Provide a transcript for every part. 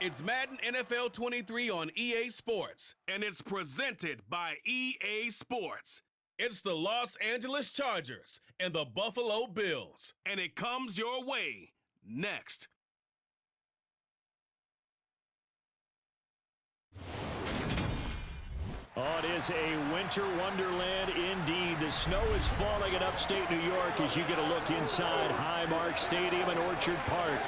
It's Madden NFL 23 on EA Sports, and it's presented by EA Sports. It's the Los Angeles Chargers and the Buffalo Bills, and it comes your way next. Oh, it is a winter wonderland indeed. The snow is falling in upstate New York as you get a look inside Highmark Stadium in Orchard Park.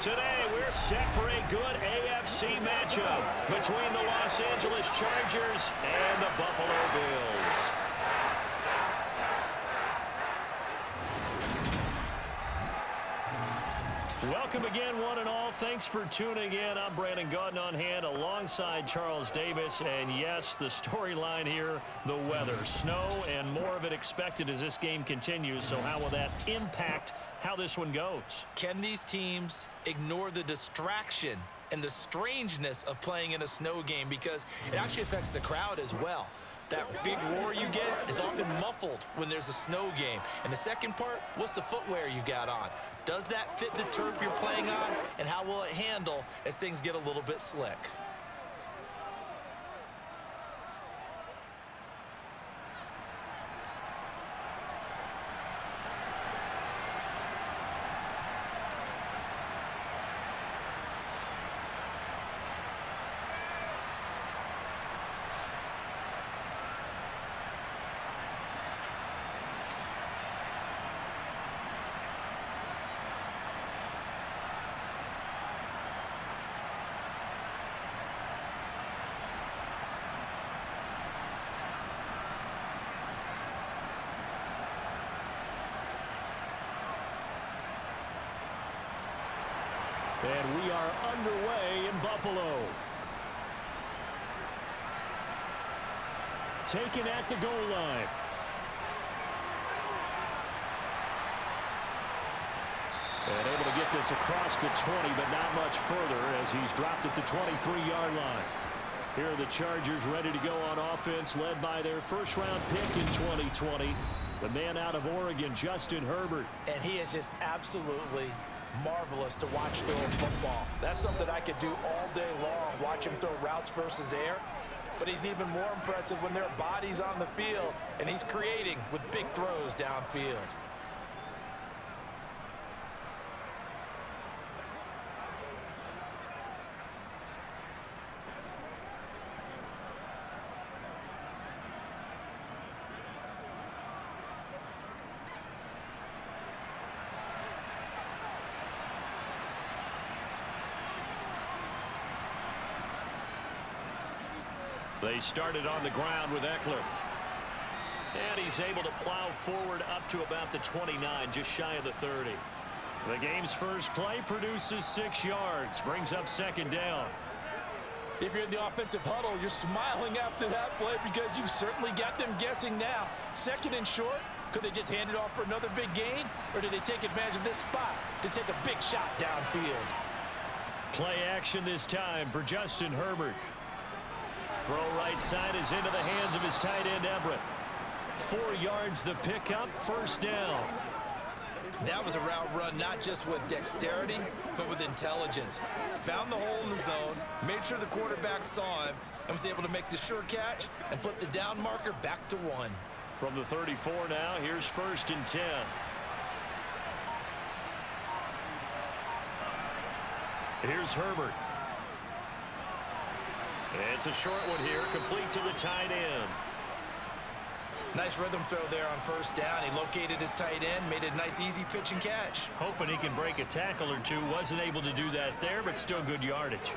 Today, we're set for a good AFC matchup between the Los Angeles Chargers and the Buffalo Bills. Welcome again, one and all. Thanks for tuning in. I'm Brandon Gaudin on hand alongside Charles Davis. And yes, the storyline here, the weather. Snow and more of it expected as this game continues. So how will that impact how this one goes? Can these teams ignore the distraction and the strangeness of playing in a snow game? Because it actually affects the crowd as well. That big roar you get is often muffled when there's a snow game. And the second part, what's the footwear you got on? Does that fit the turf you're playing on? And how will it handle as things get a little bit slick? And we are underway in Buffalo. Taken at the goal line. And able to get this across the 20, but not much further as he's dropped at the 23-yard line. Here are the Chargers ready to go on offense, led by their first-round pick in 2020, the man out of Oregon, Justin Herbert. And he is just absolutely marvelous to watch throw football. That's something I could do all day long, watch him throw routes versus air. But he's even more impressive when there are bodies on the field, and he's creating with big throws downfield. They started on the ground with Eckler. And he's able to plow forward up to about the 29, just shy of the 30. The game's first play produces 6 yards, brings up second down. If you're in the offensive huddle, you're smiling after that play because you've certainly got them guessing now. Second and short, could they just hand it off for another big gain? Or do they take advantage of this spot to take a big shot downfield? Play action this time for Justin Herbert. Throw right side is into the hands of his tight end, Everett. 4 yards the pickup, first down. That was a route run not just with dexterity, but with intelligence. Found the hole in the zone, made sure the quarterback saw him, and was able to make the sure catch and flip the down marker back to 1. From the 34 now, here's first and 10. Here's Herbert. It's a short one here, complete to the tight end. Nice rhythm throw there on first down. He located his tight end, made a nice easy pitch and catch. Hoping he can break a tackle or two. Wasn't able to do that there, but still good yardage.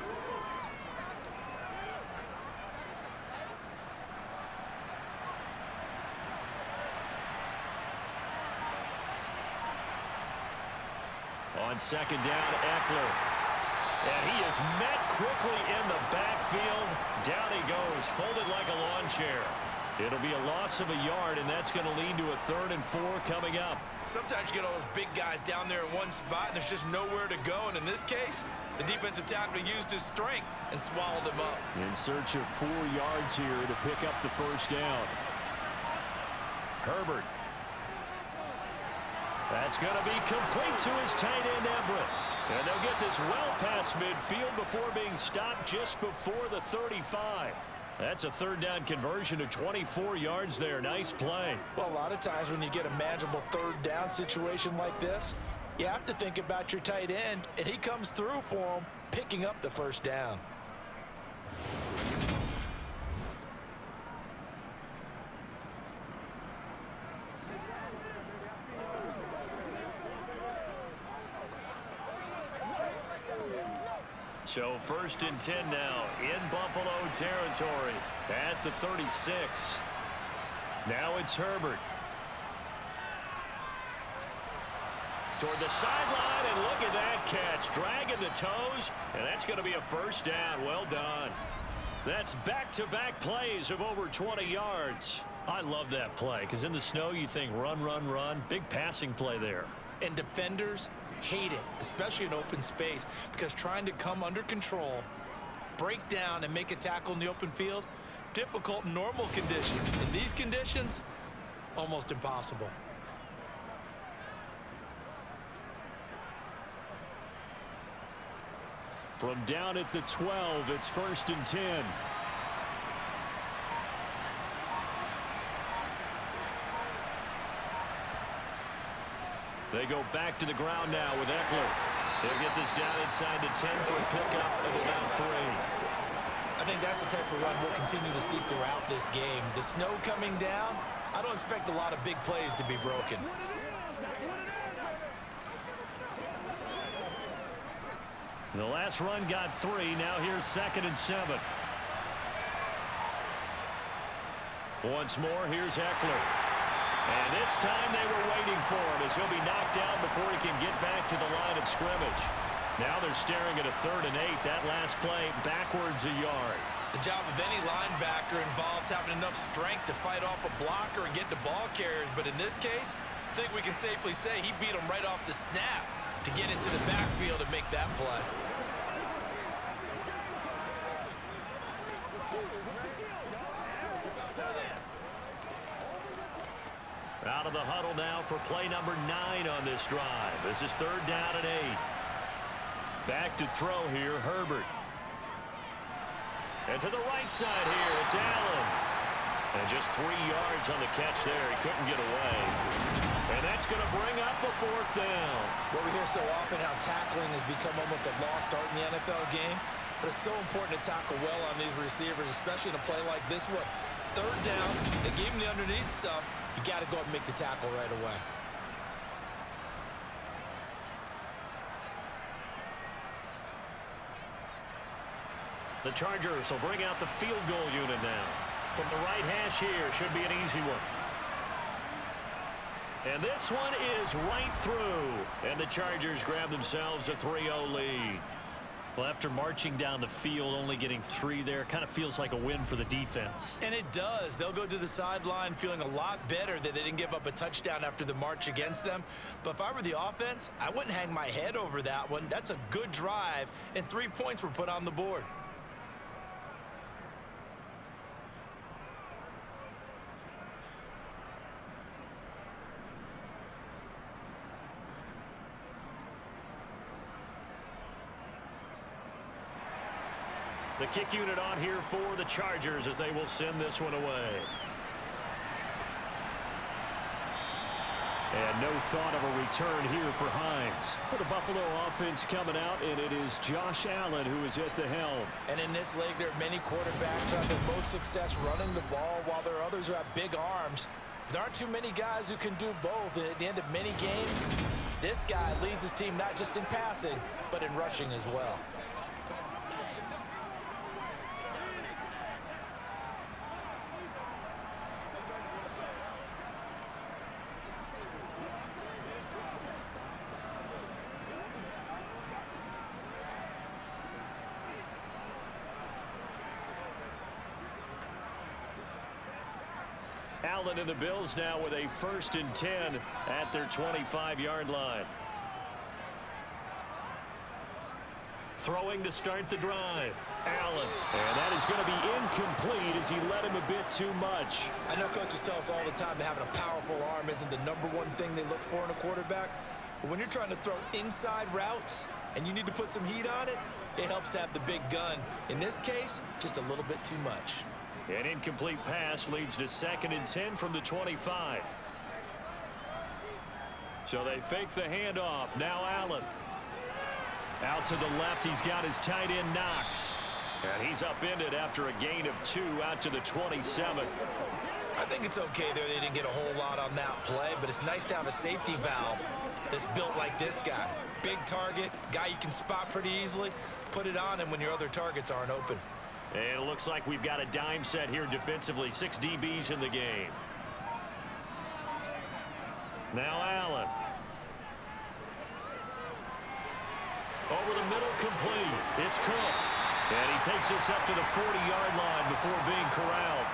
On second down, Eckler. And he is met quickly in the backfield. Down he goes, folded like a lawn chair. It'll be a loss of a yard, and that's going to lead to a 3rd and 4 coming up. Sometimes you get all those big guys down there in one spot, and there's just nowhere to go. And in this case, the defensive tackle used his strength and swallowed him up. In search of 4 yards here to pick up the first down. Herbert. That's going to be complete to his tight end, Everett. And they'll get this well past midfield before being stopped just before the 35. That's a third down conversion to 24 yards there. Nice play. Well, a lot of times when you get a manageable third down situation like this, you have to think about your tight end, and he comes through for him, picking up the first down. So 1st and 10 now in Buffalo territory at the 36. Now it's Herbert. Toward the sideline, and look at that catch. Dragging the toes, and that's going to be a first down. Well done. That's back-to-back plays of over 20 yards. I love that play because in the snow you think run, run, run. Big passing play there. And defenders hate it, especially in open space, because trying to come under control, break down, and make a tackle in the open field, difficult in normal conditions. In these conditions, almost impossible. From down at the 12, it's 1st and 10. They go back to the ground now with Eckler. They'll get this down inside the 10 for a pickup of about 3. I think that's the type of run we'll continue to see throughout this game. The snow coming down, I don't expect a lot of big plays to be broken. The last run got 3. Now here's 2nd and 7. Once more, here's Eckler. And this time they were waiting for him as he'll be knocked down before he can get back to the line of scrimmage. Now they're staring at a 3rd and 8. That last play backwards a yard. The job of any linebacker involves having enough strength to fight off a blocker and get to ball carriers. But in this case, I think we can safely say he beat him right off the snap to get into the backfield and make that play. Out of the huddle now for play number 9 on this drive. This is 3rd down and 8. Back to throw here, Herbert. And to the right side here, it's Allen. And just 3 yards on the catch there. He couldn't get away. And that's going to bring up a 4th down. Well, we hear so often how tackling has become almost a lost art in the NFL game. But it's so important to tackle well on these receivers, especially in a play like this one. 3rd down, they gave him the underneath stuff. You got to go and make the tackle right away. The Chargers will bring out the field goal unit now. From the right hash here, should be an easy one. And this one is right through. And the Chargers grab themselves a 3-0 lead. Well, after marching down the field, only getting 3 there, kind of feels like a win for the defense. And it does. They'll go to the sideline feeling a lot better that they didn't give up a touchdown after the march against them. But if I were the offense, I wouldn't hang my head over that one. That's a good drive, and 3 points were put on the board. The kick unit on here for the Chargers as they will send this one away. And no thought of a return here for Hines. For the Buffalo offense coming out, and it is Josh Allen who is at the helm. And in this league, there are many quarterbacks who have the most success running the ball, while there are others who have big arms. There aren't too many guys who can do both, and at the end of many games, this guy leads his team not just in passing, but in rushing as well. Allen and the Bills now with a 1st and 10 at their 25-yard line. Throwing to start the drive. Allen. And that is going to be incomplete as he led him a bit too much. I know coaches tell us all the time that having a powerful arm isn't the #1 thing they look for in a quarterback. But when you're trying to throw inside routes, and you need to put some heat on it, it helps have the big gun. In this case, just a little bit too much. An incomplete pass leads to 2nd and 10 from the 25. So they fake the handoff. Now Allen. Out to the left, he's got his tight end Knox. And he's upended after a gain of 2 out to the 27. I think it's okay there. They didn't get a whole lot on that play, but it's nice to have a safety valve that's built like this guy. Big target, guy you can spot pretty easily. Put it on him when your other targets aren't open. And it looks like we've got a dime set here defensively. 6 DBs in the game. Now Allen. Over the middle, complete. It's Cook. And he takes this up to the 40-yard line before being corralled.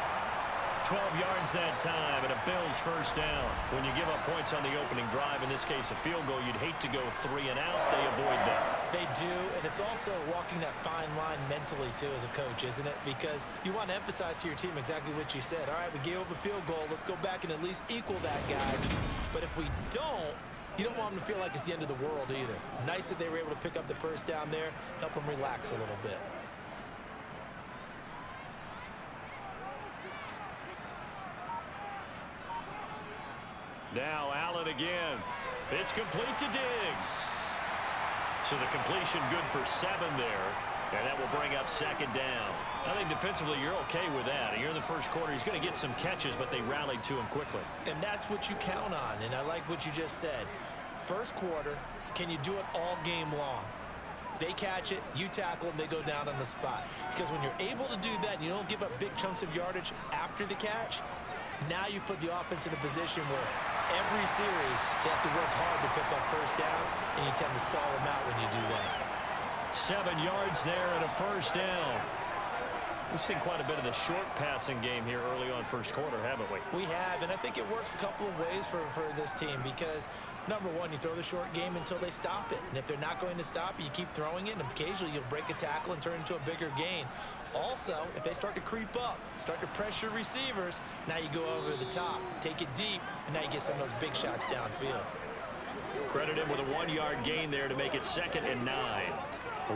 12 yards that time, and a Bills first down. When you give up points on the opening drive, in this case a field goal, you'd hate to go 3 and out. They avoid that. They do, and it's also walking that fine line mentally, too, as a coach, isn't it? Because you want to emphasize to your team exactly what you said. All right, we gave up a field goal. Let's go back and at least equal that, guys. But if we don't, you don't want them to feel like it's the end of the world either. Nice that they were able to pick up the first down there, help them relax a little bit. Now Allen again. It's complete to Diggs. So the completion good for 7 there. And that will bring up 2nd down. I think defensively you're okay with that. You're in the first quarter. He's going to get some catches, but they rallied to him quickly. And that's what you count on. And I like what you just said. First quarter, can you do it all game long? They catch it, you tackle them, they go down on the spot. Because when you're able to do that and you don't give up big chunks of yardage after the catch, now you put the offense in a position where every series they have to work hard to pick up first downs, and you tend to stall them out when you do that. 7 yards there and a first down. We've seen quite a bit of the short passing game here early on first quarter, haven't we? We have, and I think it works a couple of ways for this team because, number one, you throw the short game until they stop it. And if they're not going to stop it, you keep throwing it, and occasionally you'll break a tackle and turn it into a bigger gain. Also, if they start to creep up, start to pressure receivers, now you go over the top, take it deep, and now you get some of those big shots downfield. Credit him with a 1-yard gain there to make it 2nd and 9.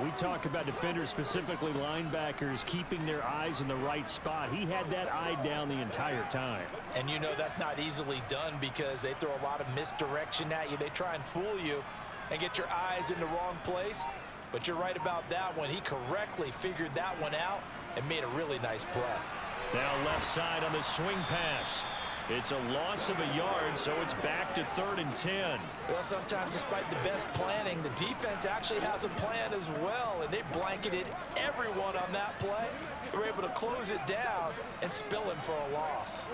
We talk about defenders, specifically linebackers, keeping their eyes in the right spot. He had that eye down the entire time. And you know that's not easily done because they throw a lot of misdirection at you. They try and fool you and get your eyes in the wrong place. But you're right about that one. He correctly figured that one out and made a really nice play. Now left side on the swing pass. It's a loss of a yard, so it's back to 3rd and 10. Well, sometimes despite the best planning, the defense actually has a plan as well, and they blanketed everyone on that play. They were able to close it down and spill him for a loss.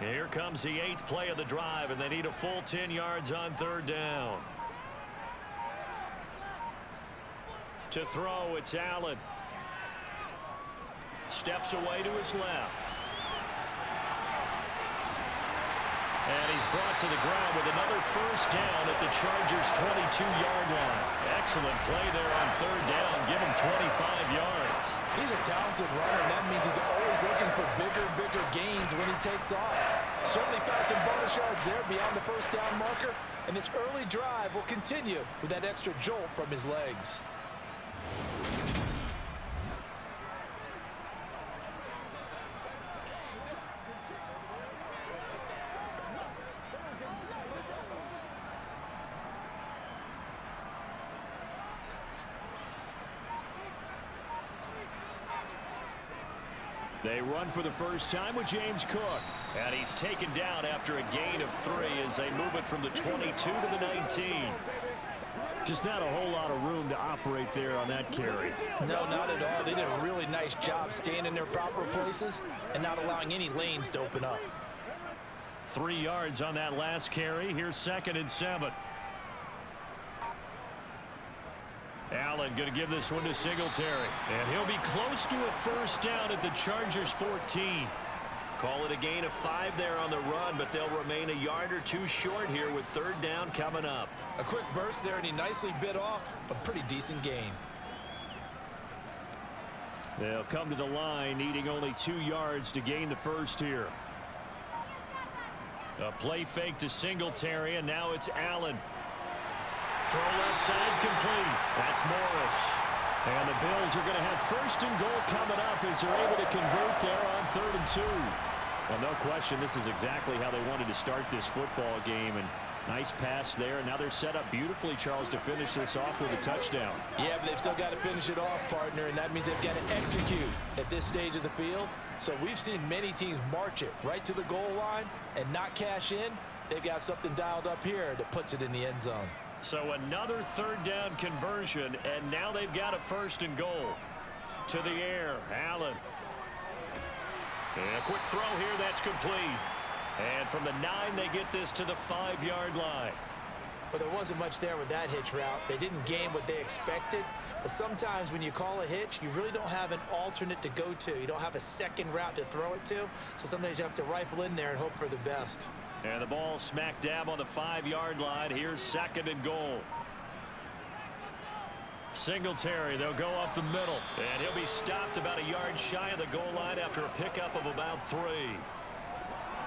Here comes the 8th play of the drive, and they need a full 10 yards on 3rd down. To throw, it's Allen. Steps away to his left. And he's brought to the ground with another first down at the Chargers' 22-yard line. Excellent play there on 3rd down. Give him 25 yards. He's a talented runner, and that means he's always looking for bigger gains when he takes off. Certainly found some bonus yards there beyond the first down marker, and this early drive will continue with that extra jolt from his legs. They run for the first time with James Cook. And he's taken down after a gain of 3 as they move it from the 22 to the 19. Just not a whole lot of room to operate there on that carry. No, not at all. They did a really nice job staying in their proper places and not allowing any lanes to open up. 3 yards on that last carry. Here's 2nd and 7. Allen going to give this one to Singletary. And he'll be close to a first down at the Chargers' 14. Call it a gain of 5 there on the run, but they'll remain a yard or 2 short here with 3rd down coming up. A quick burst there, and he nicely bit off a pretty decent gain. They'll come to the line, needing only 2 yards to gain the first here. A play fake to Singletary, and now it's Allen. throw left side complete. That's Morris. And the Bills are going to have first and goal coming up as they're able to convert there on 3rd and 2. Well, no question, this is exactly how they wanted to start this football game. And nice pass there. And now they're set up beautifully, Charles, to finish this off with a touchdown. Yeah, but they've still got to finish it off, partner, and that means they've got to execute at this stage of the field. So we've seen many teams march it right to the goal line and not cash in. They've got something dialed up here that puts it in the end zone. So another 3rd down conversion, and now they've got a 1st and goal. To the air, Allen. And a quick throw here, that's complete. And from the 9, they get this to the 5-yard line. Well, there wasn't much there with that hitch route. They didn't gain what they expected. But sometimes when you call a hitch, you really don't have an alternate to go to. You don't have a second route to throw it to. So sometimes you have to rifle in there and hope for the best. And the ball smack dab on the 5-yard line. Here's 2nd and goal. Singletary, they'll go up the middle. And he'll be stopped about a yard shy of the goal line after a pickup of about 3.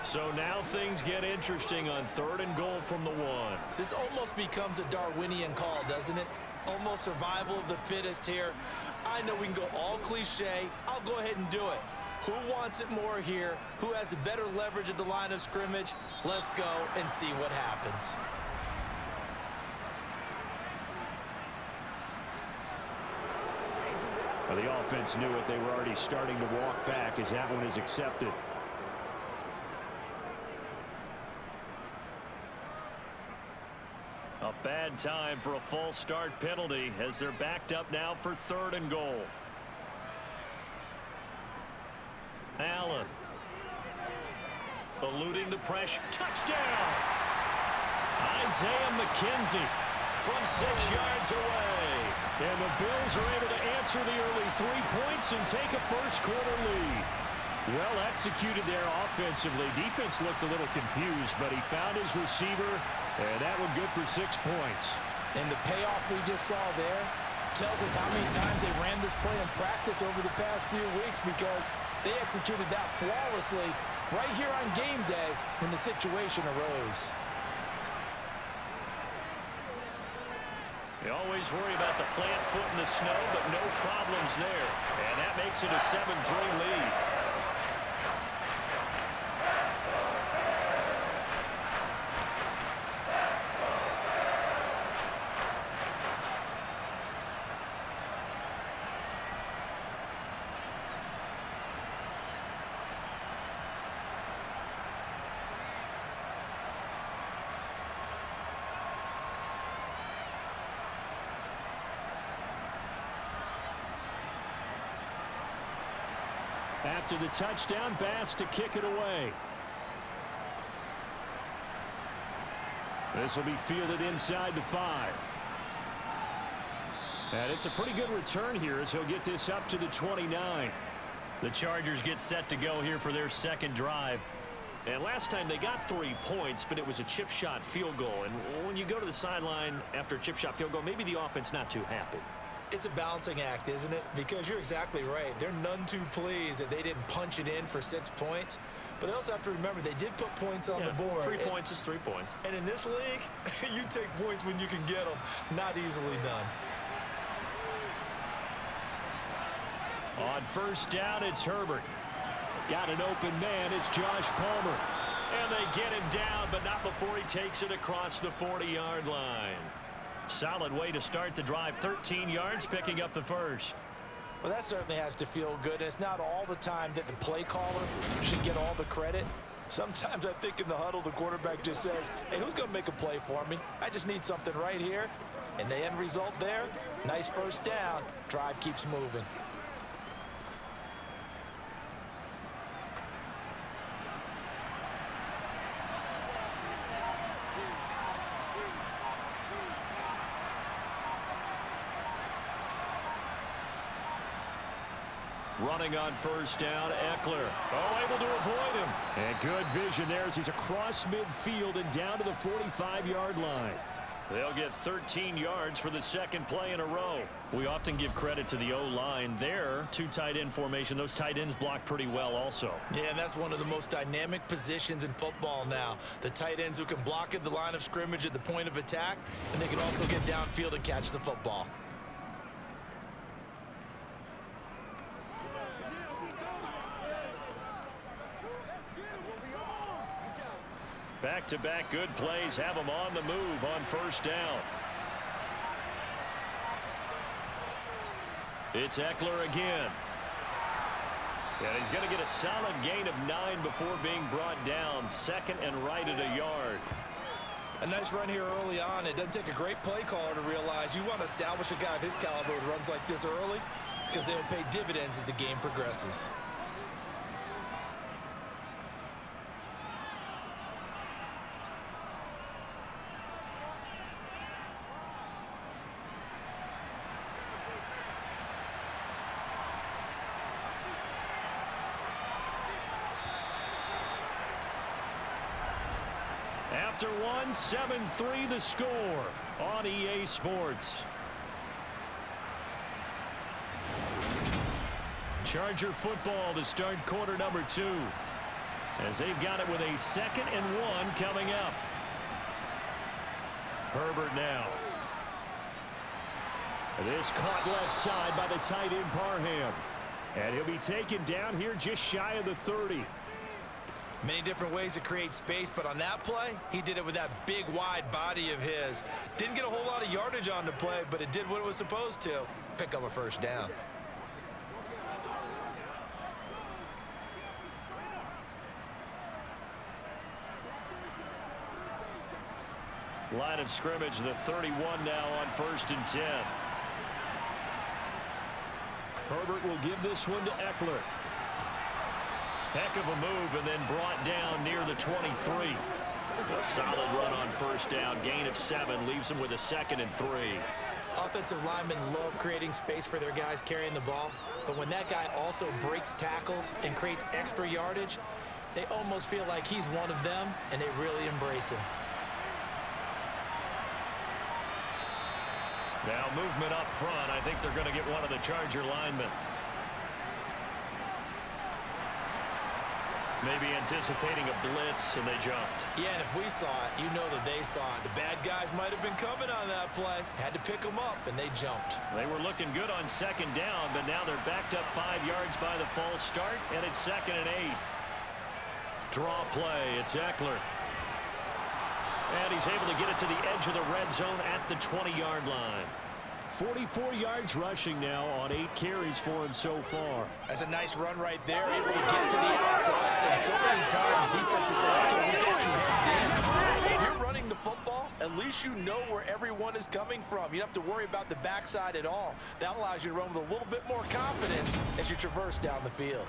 So now things get interesting on 3rd and goal from the 1. This almost becomes a Darwinian call, doesn't it? Almost survival of the fittest here. I know we can go all cliche. I'll go ahead and do it. Who wants it more here? Who has the better leverage at the line of scrimmage? Let's go and see what happens. Well, the offense knew it. They were already starting to walk back as that one is accepted. A bad time for a false start penalty as they're backed up now for 3rd and goal. Allen. Eluding the pressure. Touchdown! Isaiah McKenzie from 6 yards away. And the Bills are able to answer the early 3 points and take a first-quarter lead. Well executed there offensively. Defense looked a little confused, but he found his receiver, and that one good for 6 points. And the payoff we just saw there tells us how many times they ran this play in practice over the past few weeks, because they executed that flawlessly right here on game day when the situation arose. They always worry about the plant foot in the snow, but no problems there. And that makes it a 7-3 lead. After the touchdown, Bass to kick it away. This will be fielded inside the 5. And it's a pretty good return here as he'll get this up to the 29. The Chargers get set to go here for their 2nd drive. And last time they got 3 points, but it was a chip shot field goal. And when you go to the sideline after a chip shot field goal, maybe the offense not too happy. It's a balancing act, isn't it? Because you're exactly right. They're none too pleased that they didn't punch it in for 6 points. But they also have to remember they did put points on the board. 3 points is 3 points. And in this league, you take points when you can get them. Not easily done. On 1st down, it's Herbert. Got an open man. It's Josh Palmer. And they get him down, but not before he takes it across the 40-yard line. Solid way to start the drive. 13 yards, picking up the 1st. Well, that certainly has to feel good. It's not all the time that the play caller should get all the credit. Sometimes I think in the huddle, the quarterback just says, hey, who's going to make a play for me? I just need something right here. And the end result there, nice 1st down. Drive keeps moving. Running on 1st down, Eckler. Oh, able to avoid him. And good vision there as he's across midfield and down to the 45-yard line. They'll get 13 yards for the second play in a row. We often give credit to the O-line. There, two tight end formation. Those tight ends block pretty well also. Yeah, and that's one of the most dynamic positions in football now. The tight ends who can block at the line of scrimmage at the point of attack, and they can also get downfield and catch the football. Back-to-back good plays have them on the move on first down. It's Eckler again. And he's going to get a solid gain of 9 before being brought down. Second and right at a yard. A nice run here early on. It doesn't take a great play caller to realize you want to establish a guy of his caliber with runs like this early because they will pay dividends as the game progresses. After one, 7-3 the score on EA Sports. Charger football to start quarter number 2. As they've got it with a 2nd and 1 coming up. Herbert now. This caught left side by the tight end Parham. And he'll be taken down here just shy of the 30. Many different ways to create space, but on that play, he did it with that big, wide body of his. Didn't get a whole lot of yardage on the play, but it did what it was supposed to. Pick up a first down. Line of scrimmage, the 31 now on 1st and 10. Herbert will give this one to Eckler. Heck of a move and then brought down near the 23. A solid run on first down. Gain of 7 leaves them with a 2nd and 3. Offensive linemen love creating space for their guys carrying the ball. But when that guy also breaks tackles and creates extra yardage, they almost feel like he's one of them, and they really embrace him. Now movement up front. I think they're going to get one of the Charger linemen. Maybe anticipating a blitz, and they jumped. Yeah, and if we saw it, you know that they saw it. The bad guys might have been coming on that play. Had to pick them up, and they jumped. They were looking good on 2nd down, but now they're backed up 5 yards by the false start, and it's 2nd and 8. Draw play. It's Eckler. And he's able to get it to the edge of the red zone at the 20-yard line. 44 yards rushing now on 8 carries for him so far. That's a nice run right there, able to get to the outside. And so many times defenses say, okay, we got you hemmed in. If you're running the football, at least you know where everyone is coming from. You don't have to worry about the backside at all. That allows you to run with a little bit more confidence as you traverse down the field.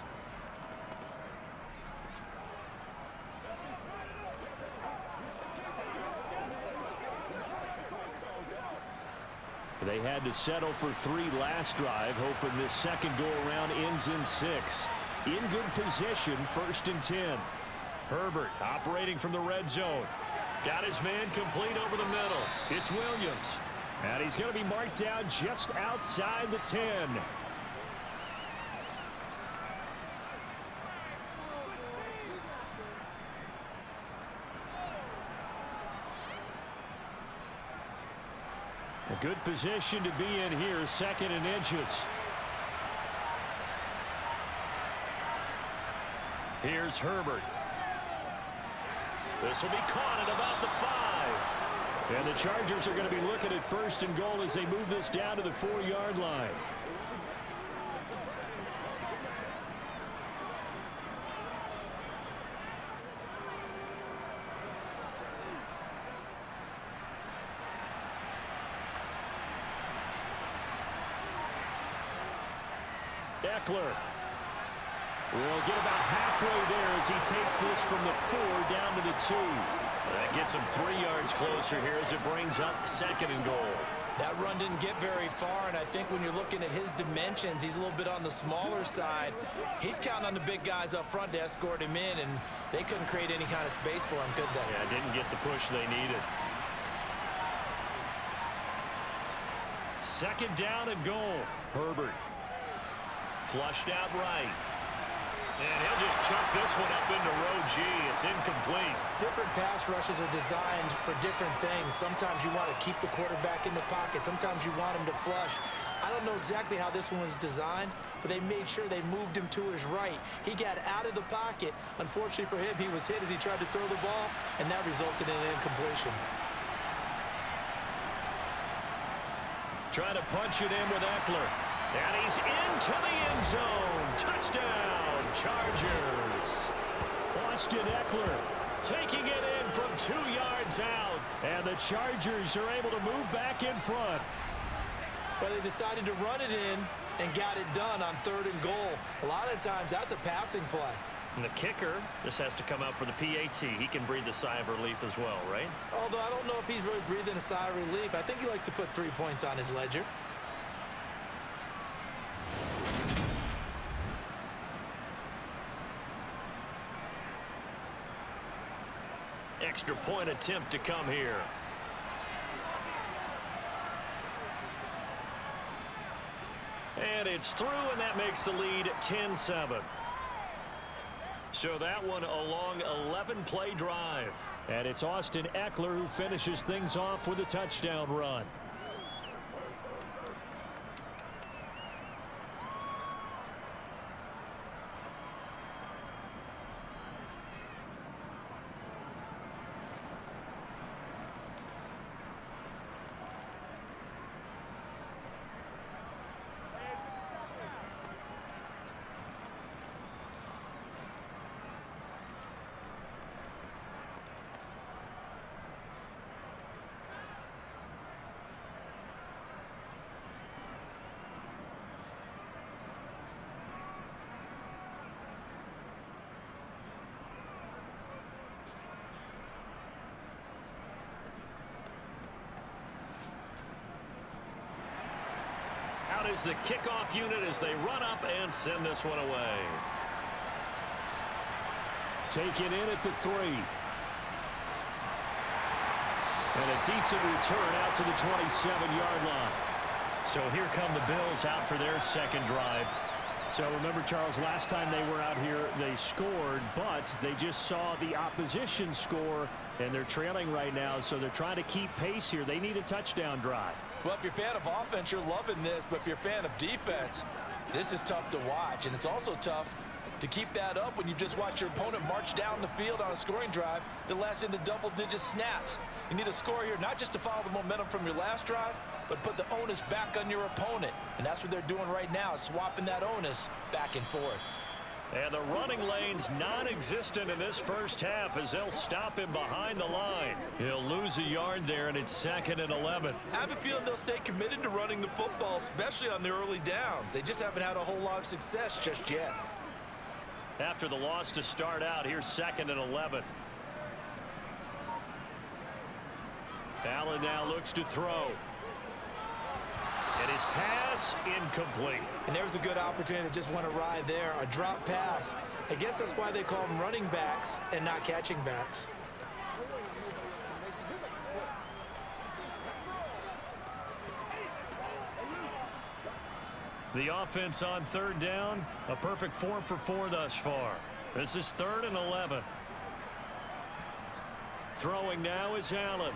They had to settle for 3 last drive, hoping this second go-around ends in 6. In good position, 1st and 10. Herbert operating from the red zone. Got his man complete over the middle. It's Williams. And he's going to be marked down just outside the 10. A good position to be in here, 2nd and inches. Here's Herbert. This will be caught at about the 5. And the Chargers are going to be looking at 1st and goal as they move this down to the 4-yard line. Eckler will get about halfway there as he takes this from the 4 down to the 2. That gets him 3 yards closer here as it brings up 2nd and goal. That run didn't get very far, and I think when you're looking at his dimensions, he's a little bit on the smaller side. He's counting on the big guys up front to escort him in, and they couldn't create any kind of space for him, could they? Yeah, didn't get the push they needed. second down and goal. Herbert. Flushed out right. And he'll just chuck this one up into row G. It's incomplete. Different pass rushes are designed for different things. Sometimes you want to keep the quarterback in the pocket. Sometimes you want him to flush. I don't know exactly how this one was designed, but they made sure they moved him to his right. He got out of the pocket. Unfortunately for him, he was hit as he tried to throw the ball, and that resulted in an incompletion. Trying to punch it in with Eckler. And he's into the end zone. Touchdown, Chargers. Austin Eckler taking it in from 2 yards out. And the Chargers are able to move back in front. But they decided to run it in and got it done on 3rd and goal. A lot of times, that's a passing play. And the kicker just has to come out for the PAT. He can breathe a sigh of relief as well, right? Although I don't know if he's really breathing a sigh of relief. I think he likes to put 3 points on his ledger. Extra point attempt to come here. And it's through, and that makes the lead 10-7. So that one a long 11-play drive. And it's Austin Eckler who finishes things off with a touchdown run. Out is the kickoff unit as they run up and send this one away. Taken in at the 3. And a decent return out to the 27-yard line. So here come the Bills out for their second drive. So remember, Charles, last time they were out here, they scored, but they just saw the opposition score, and they're trailing right now, so they're trying to keep pace here. They need a touchdown drive. Well, if you're a fan of offense, you're loving this, but if you're a fan of defense, this is tough to watch, and it's also tough to keep that up when you just watch your opponent march down the field on a scoring drive that lasts into double-digit snaps. You need a score here, not just to follow the momentum from your last drive, but put the onus back on your opponent. And that's what they're doing right now, swapping that onus back and forth. And the running lane's non-existent in this first half as they'll stop him behind the line. He'll lose a yard there, and it's 2nd and 11. I have a feeling they'll stay committed to running the football, especially on the early downs. They just haven't had a whole lot of success just yet. After the loss to start out, here's 2nd and 11. Allen now looks to throw. And his pass incomplete. And there was a good opportunity that just went awry there. A drop pass. I guess that's why they call them running backs and not catching backs. The offense on 3rd down, a perfect 4 for 4 thus far. This is 3rd and 11. Throwing now is Allen.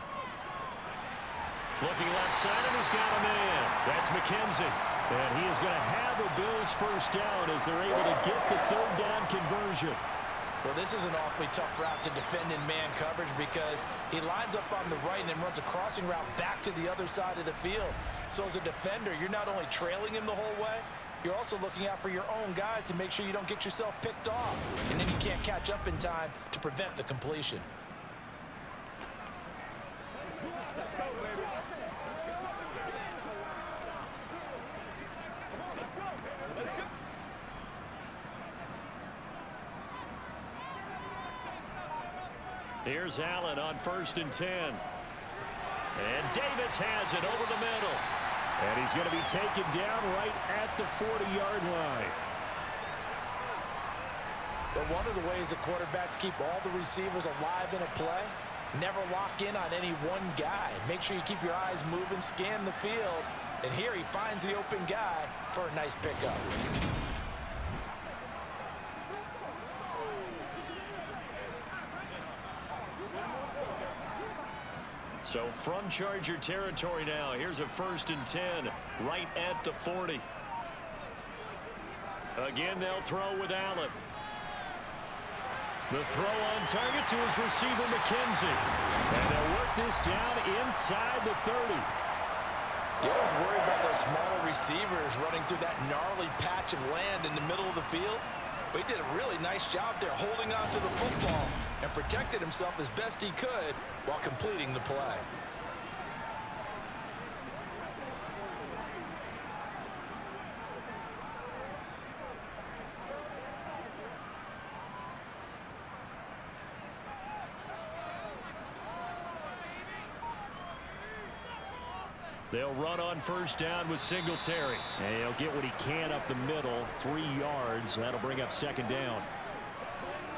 Looking left side, and he's got a man. That's McKenzie. And he is going to have a Bills first down as they're able to get the 3rd down conversion. Well, this is an awfully tough route to defend in man coverage because he lines up on the right and then runs a crossing route back to the other side of the field. So as a defender, you're not only trailing him the whole way, you're also looking out for your own guys to make sure you don't get yourself picked off. And then you can't catch up in time to prevent the completion. Here's Allen on 1st and 10. And Davis has it over the middle. And he's going to be taken down right at the 40-yard line. But one of the ways that quarterbacks keep all the receivers alive in a play, never lock in on any one guy. Make sure you keep your eyes moving, scan the field, And here he finds the open guy for a nice pickup. So from Charger territory now, here's a 1st and 10 right at the 40. Again, they'll throw with Allen. The throw on target to his receiver, McKenzie. And they'll work this down inside the 30. You always worry about those smaller receivers running through that gnarly patch of land in the middle of the field. But he did a really nice job there holding on to the football and protected himself as best he could while completing the play. They'll run on 1st down with Singletary. And he'll get what he can up the middle, 3 yards. That'll bring up 2nd down.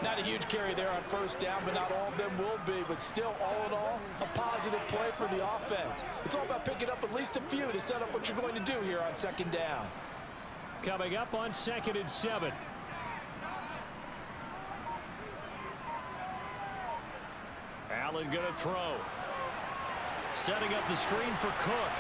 Not a huge carry there on 1st down, but not all of them will be. But still, all in all, a positive play for the offense. It's all about picking up at least a few to set up what you're going to do here on 2nd down. Coming up on 2nd and 7. Allen going to throw. Setting up the screen for Cook.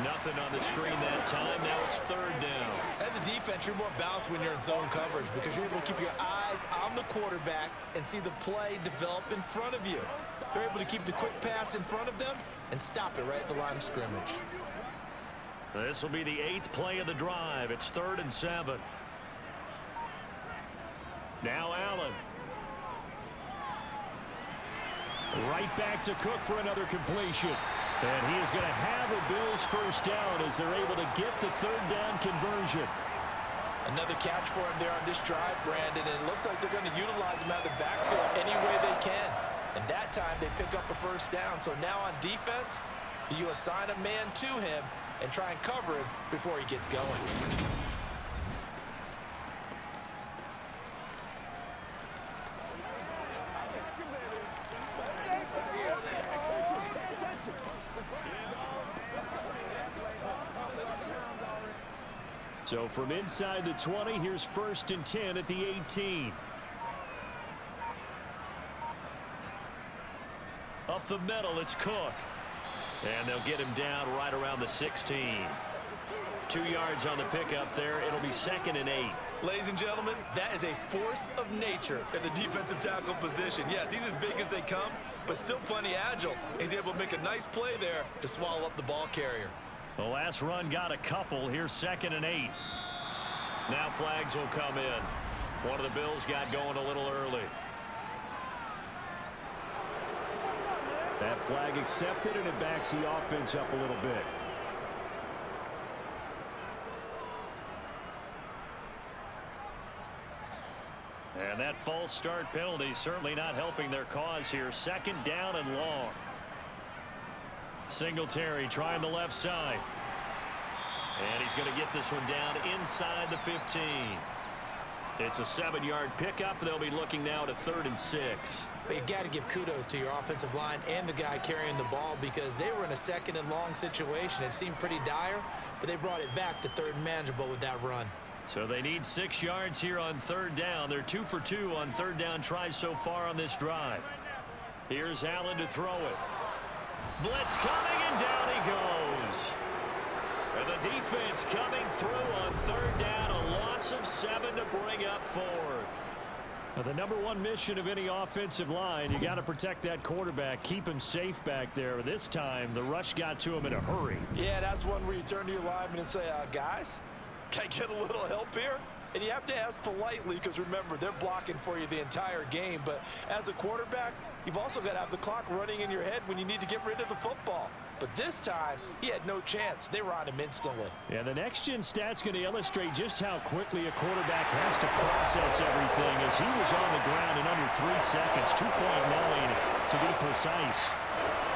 Nothing on the screen that time. Now it's 3rd down. As a defense, you're more balanced when you're in zone coverage because you're able to keep your eyes on the quarterback and see the play develop in front of you. They're able to keep the quick pass in front of them and stop it right at the line of scrimmage. This will be the 8th play of the drive. It's 3rd and 7. Now Allen. Right back to Cook for another completion. And he is going to have a Bills 1st down as they're able to get the 3rd down conversion. Another catch for him there on this drive, Brandon, and it looks like they're going to utilize him out of the backfield any way they can. And that time they pick up a 1st down. So now on defense, do you assign a man to him and try and cover him before he gets going? So from inside the 20, here's 1st and 10 at the 18. Up the middle, it's Cook. And they'll get him down right around the 16. 2 yards on the pickup there. It'll be 2nd and 8. Ladies and gentlemen, that is a force of nature at the defensive tackle position. Yes, he's as big as they come, but still plenty agile. He's able to make a nice play there to swallow up the ball carrier. The last run got a couple. Here's 2nd and 8. Now flags will come in. One of the Bills got going a little early. That flag accepted, and it backs the offense up a little bit. And that false start penalty certainly not helping their cause here. 2nd down and long. Singletary trying the left side. And he's going to get this one down inside the 15. It's a 7-yard pickup. They'll be looking now to 3rd and 6. But you got to give kudos to your offensive line and the guy carrying the ball because they were in a 2nd and long situation. It seemed pretty dire, but they brought it back to 3rd and manageable with that run. So they need 6 yards here on 3rd down. They're 2 for 2 on 3rd down tries so far on this drive. Here's Allen to throw it. Blitz coming, and down he goes. And the defense coming through on 3rd down. A loss of 7 to bring up 4th. Now, the #1 mission of any offensive line, you got to protect that quarterback, keep him safe back there. This time, the rush got to him in a hurry. Yeah, that's one where you turn to your lineman and say, guys, can I get a little help here? And you have to ask politely because, remember, they're blocking for you the entire game. But as a quarterback, you've also got to have the clock running in your head when you need to get rid of the football. But this time, he had no chance. They were on him instantly. Yeah, the next-gen stat's going to illustrate just how quickly a quarterback has to process everything as he was on the ground in under 3 seconds, 2.9 to be precise.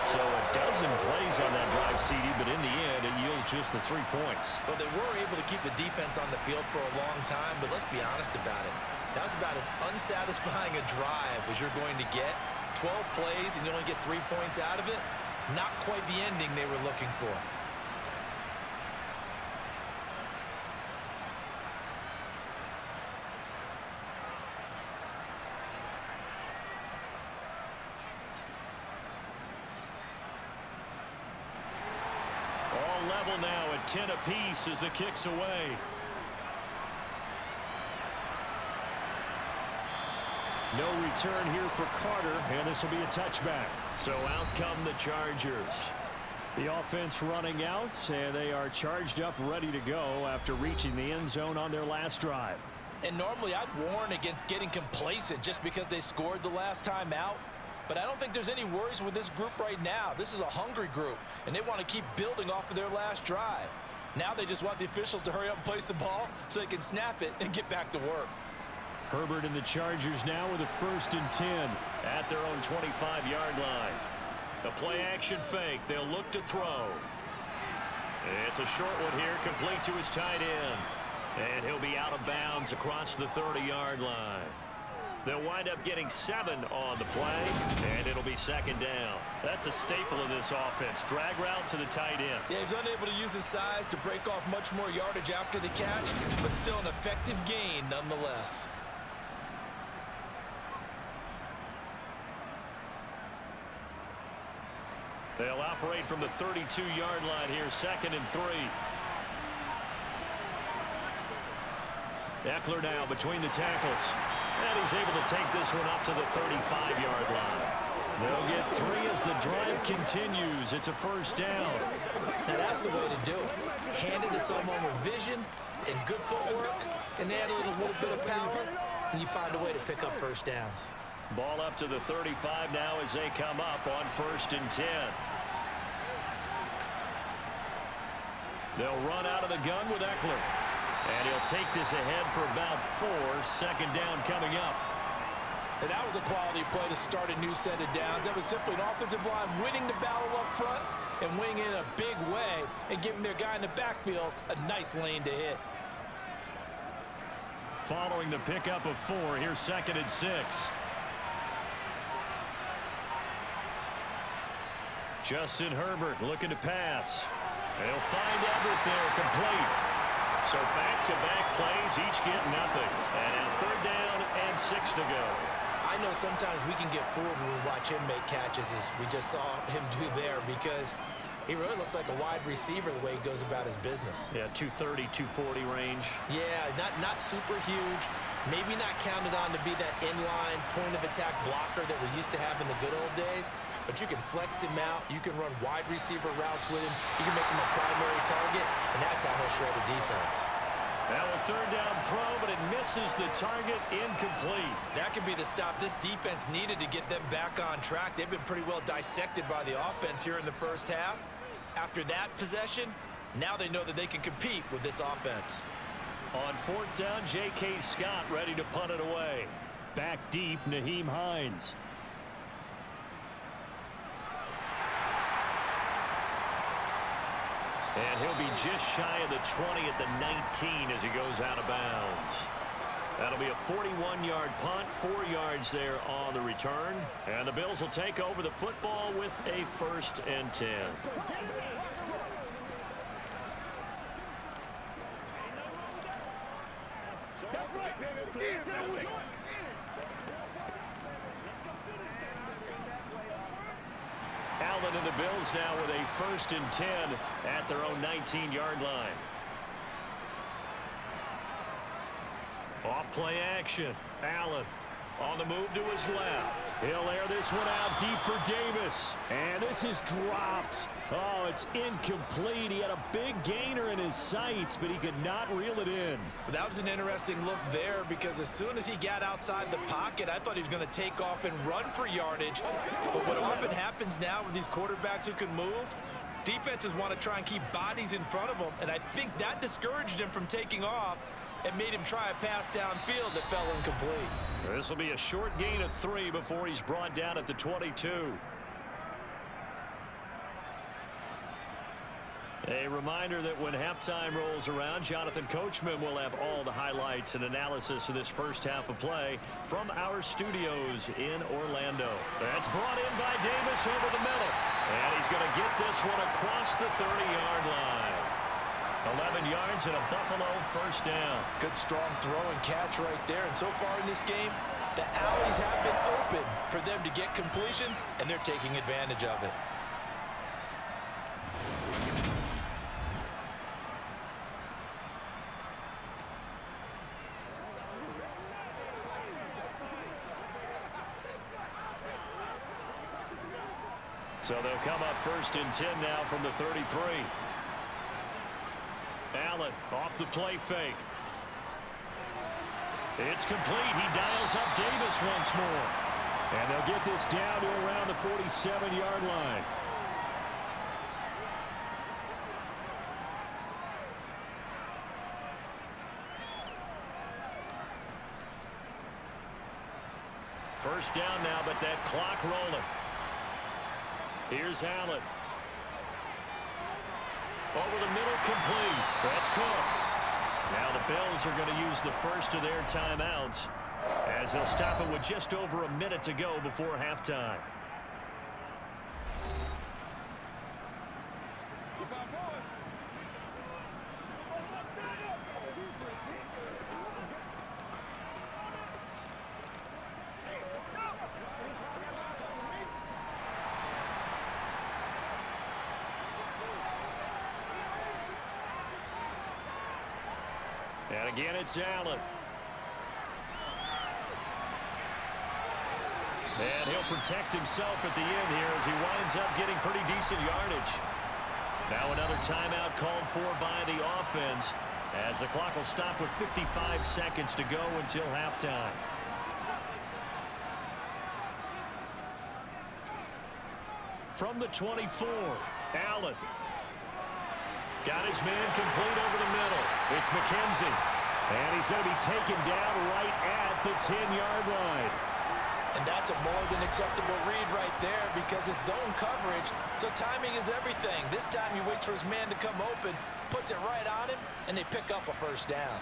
So a dozen plays on that drive, CD, but in the end, it yields just the 3 points. Well, they were able to keep the defense on the field for a long time, but let's be honest about it. That was about as unsatisfying a drive as you're going to get. 12 plays and you only get 3 points out of it. Not quite the ending they were looking for. All level now at 10 apiece as the kick's away. No return here for Carter, and this will be a touchback. So out come the Chargers. The offense running out, and they are charged up, ready to go after reaching the end zone on their last drive. And normally I'd warn against getting complacent just because they scored the last time out. But I don't think there's any worries with this group right now. This is a hungry group, and they want to keep building off of their last drive. Now they just want the officials to hurry up and place the ball so they can snap it and get back to work. Herbert and the Chargers now with a 1st and 10 at their own 25-yard line. The play-action fake. They'll look to throw. It's a short one here, complete to his tight end. And he'll be out of bounds across the 30-yard line. They'll wind up getting 7 on the play, and it'll be 2nd down. That's a staple of this offense. Drag route to the tight end. Yeah, he's unable to use his size to break off much more yardage after the catch, but still an effective gain nonetheless. They'll operate from the 32-yard line here, 2nd and 3. Eckler now between the tackles. And he's able to take this one up to the 35-yard line. They'll get 3 as the drive continues. It's a 1st down. Now that's the way to do it. Hand it to someone with vision and good footwork, and add a little bit of power, and you find a way to pick up 1st downs. Ball up to the 35 now as they come up on 1st and 10. They'll run out of the gun with Eckler. And he'll take this ahead for about 4. 2nd down coming up. And that was a quality play to start a new set of downs. That was simply an offensive line winning the battle up front and winning in a big way and giving their guy in the backfield a nice lane to hit. Following the pickup of 4, here's 2nd and 6. Justin Herbert looking to pass. They'll find Everett there, complete. So back-to-back plays, each get nothing. And now 3rd down and 6 to go. I know sometimes we can get fooled when we watch him make catches, as we just saw him do there, because he really looks like a wide receiver the way he goes about his business. Yeah, 230, 240 range. Yeah, not super huge. Maybe not counted on to be that inline point-of-attack blocker that we used to have in the good old days. But you can flex him out. You can run wide receiver routes with him. You can make him a primary target, and that's how he'll shred a defense. Now a 3rd down throw, but it misses the target, incomplete. That could be the stop this defense needed to get them back on track. They've been pretty well dissected by the offense here in the 1st half. After that possession, now they know that they can compete with this offense. On 4th down, J.K. Scott ready to punt it away. Back deep, Nyheim Hines. And he'll be just shy of the 20 at the 19 as he goes out of bounds. That'll be a 41-yard punt, 4 yards there on the return. And the Bills will take over the football with a 1st and 10. Allen and the Bills now with a 1st and 10 at their own 19-yard line. Off play action. Allen on the move to his left. He'll air this one out deep for Davis. And this is dropped. Oh, it's incomplete. He had a big gainer in his sights, but he could not reel it in. That was an interesting look there, because as soon as he got outside the pocket, I thought he was going to take off and run for yardage. But what often happens now with these quarterbacks who can move, defenses want to try and keep bodies in front of them, and I think that discouraged him from taking off and made him try a pass downfield that fell incomplete. This will be a short gain of 3 before he's brought down at the 22. A reminder that when halftime rolls around, Jonathan Coachman will have all the highlights and analysis of this 1st half of play from our studios in Orlando. That's brought in by Davis over the middle. And he's going to get this one across the 30-yard line. 11 yards and a Buffalo first down. Good strong throw and catch right there. And so far in this game, the alleys have been open for them to get completions, and they're taking advantage of it. So they'll come up first and 10 now from the 33. Allen off the play fake. It's complete. He dials up Davis once more. And they'll get this down to around the 47-yard line. First down now, but that clock rolling. Here's Allen. Over the middle, complete. That's Cook. Now the Bills are going to use the first of their timeouts as they'll stop it with just over a minute to go before halftime. And again, it's Allen. And he'll protect himself at the end here as he winds up getting pretty decent yardage. Now another timeout called for by the offense as the clock will stop with 55 seconds to go until halftime. From the 24, Allen. Got his man complete over the middle. It's McKenzie. And he's going to be taken down right at the 10-yard line. And that's a more than acceptable read right there because it's zone coverage, so timing is everything. This time he waits for his man to come open, puts it right on him, and they pick up a first down.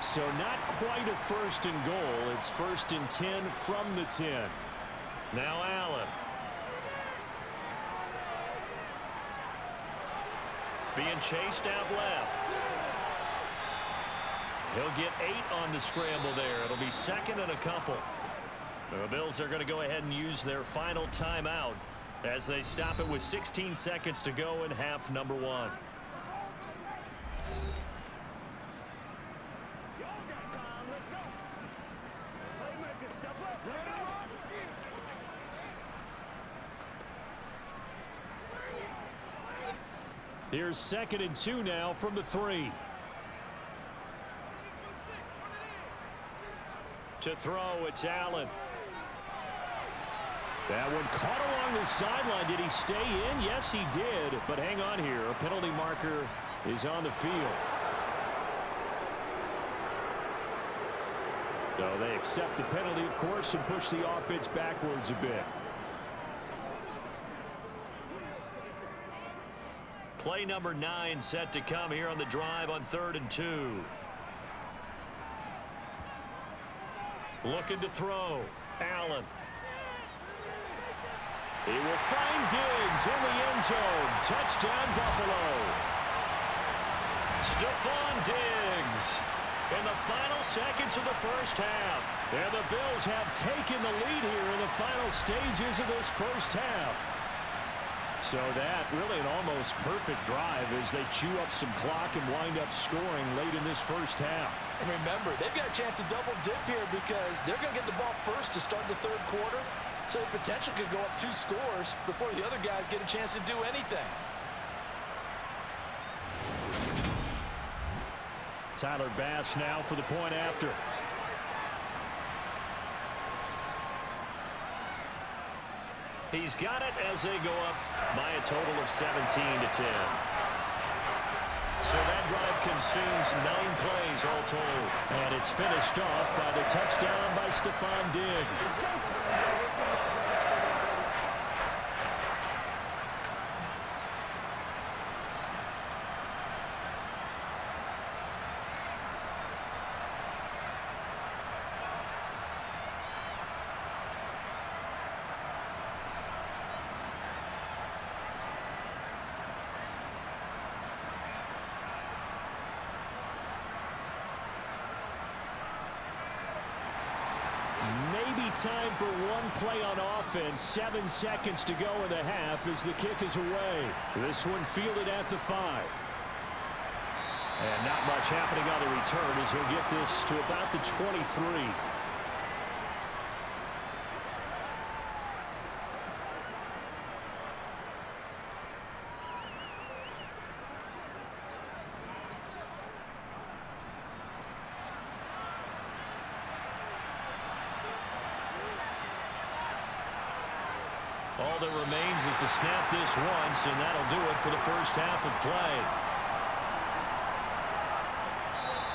So not quite a first and goal. It's first and 10 from the 10. Now Allen. Being chased out left. He'll get 8 on the scramble there. It'll be second and a couple. The Bills are going to go ahead and use their final timeout as they stop it with 16 seconds to go in half number 1. Here's second and 2 now from the 3. To throw, it's Allen. That one caught along the sideline. Did he stay in? Yes, he did. But hang on here. A penalty marker is on the field. So they accept the penalty, of course, and push the offense backwards a bit. Play number 9 set to come here on the drive on 3rd and 2. Looking to throw. Allen. He will find Diggs in the end zone. Touchdown, Buffalo. Stephon Diggs in the final seconds of the first half. And the Bills have taken the lead here in the final stages of this first half. So that really an almost perfect drive as they chew up some clock and wind up scoring late in this first half. And remember, they've got a chance to double dip here because they're going to get the ball first to start the 3rd quarter. So the potential could go up 2 scores before the other guys get a chance to do anything. Tyler Bass now for the point after. He's got it as they go up by a total of 17-10. So that drive consumes 9 plays all told. And it's finished off by the touchdown by Stephon Diggs. time for one play on offense. 7 seconds to go in the half as the kick is away. This one fielded at the 5. And not much happening on the return as he'll get this to about the 23. All that remains is to snap this once, and that'll do it for the first half of play.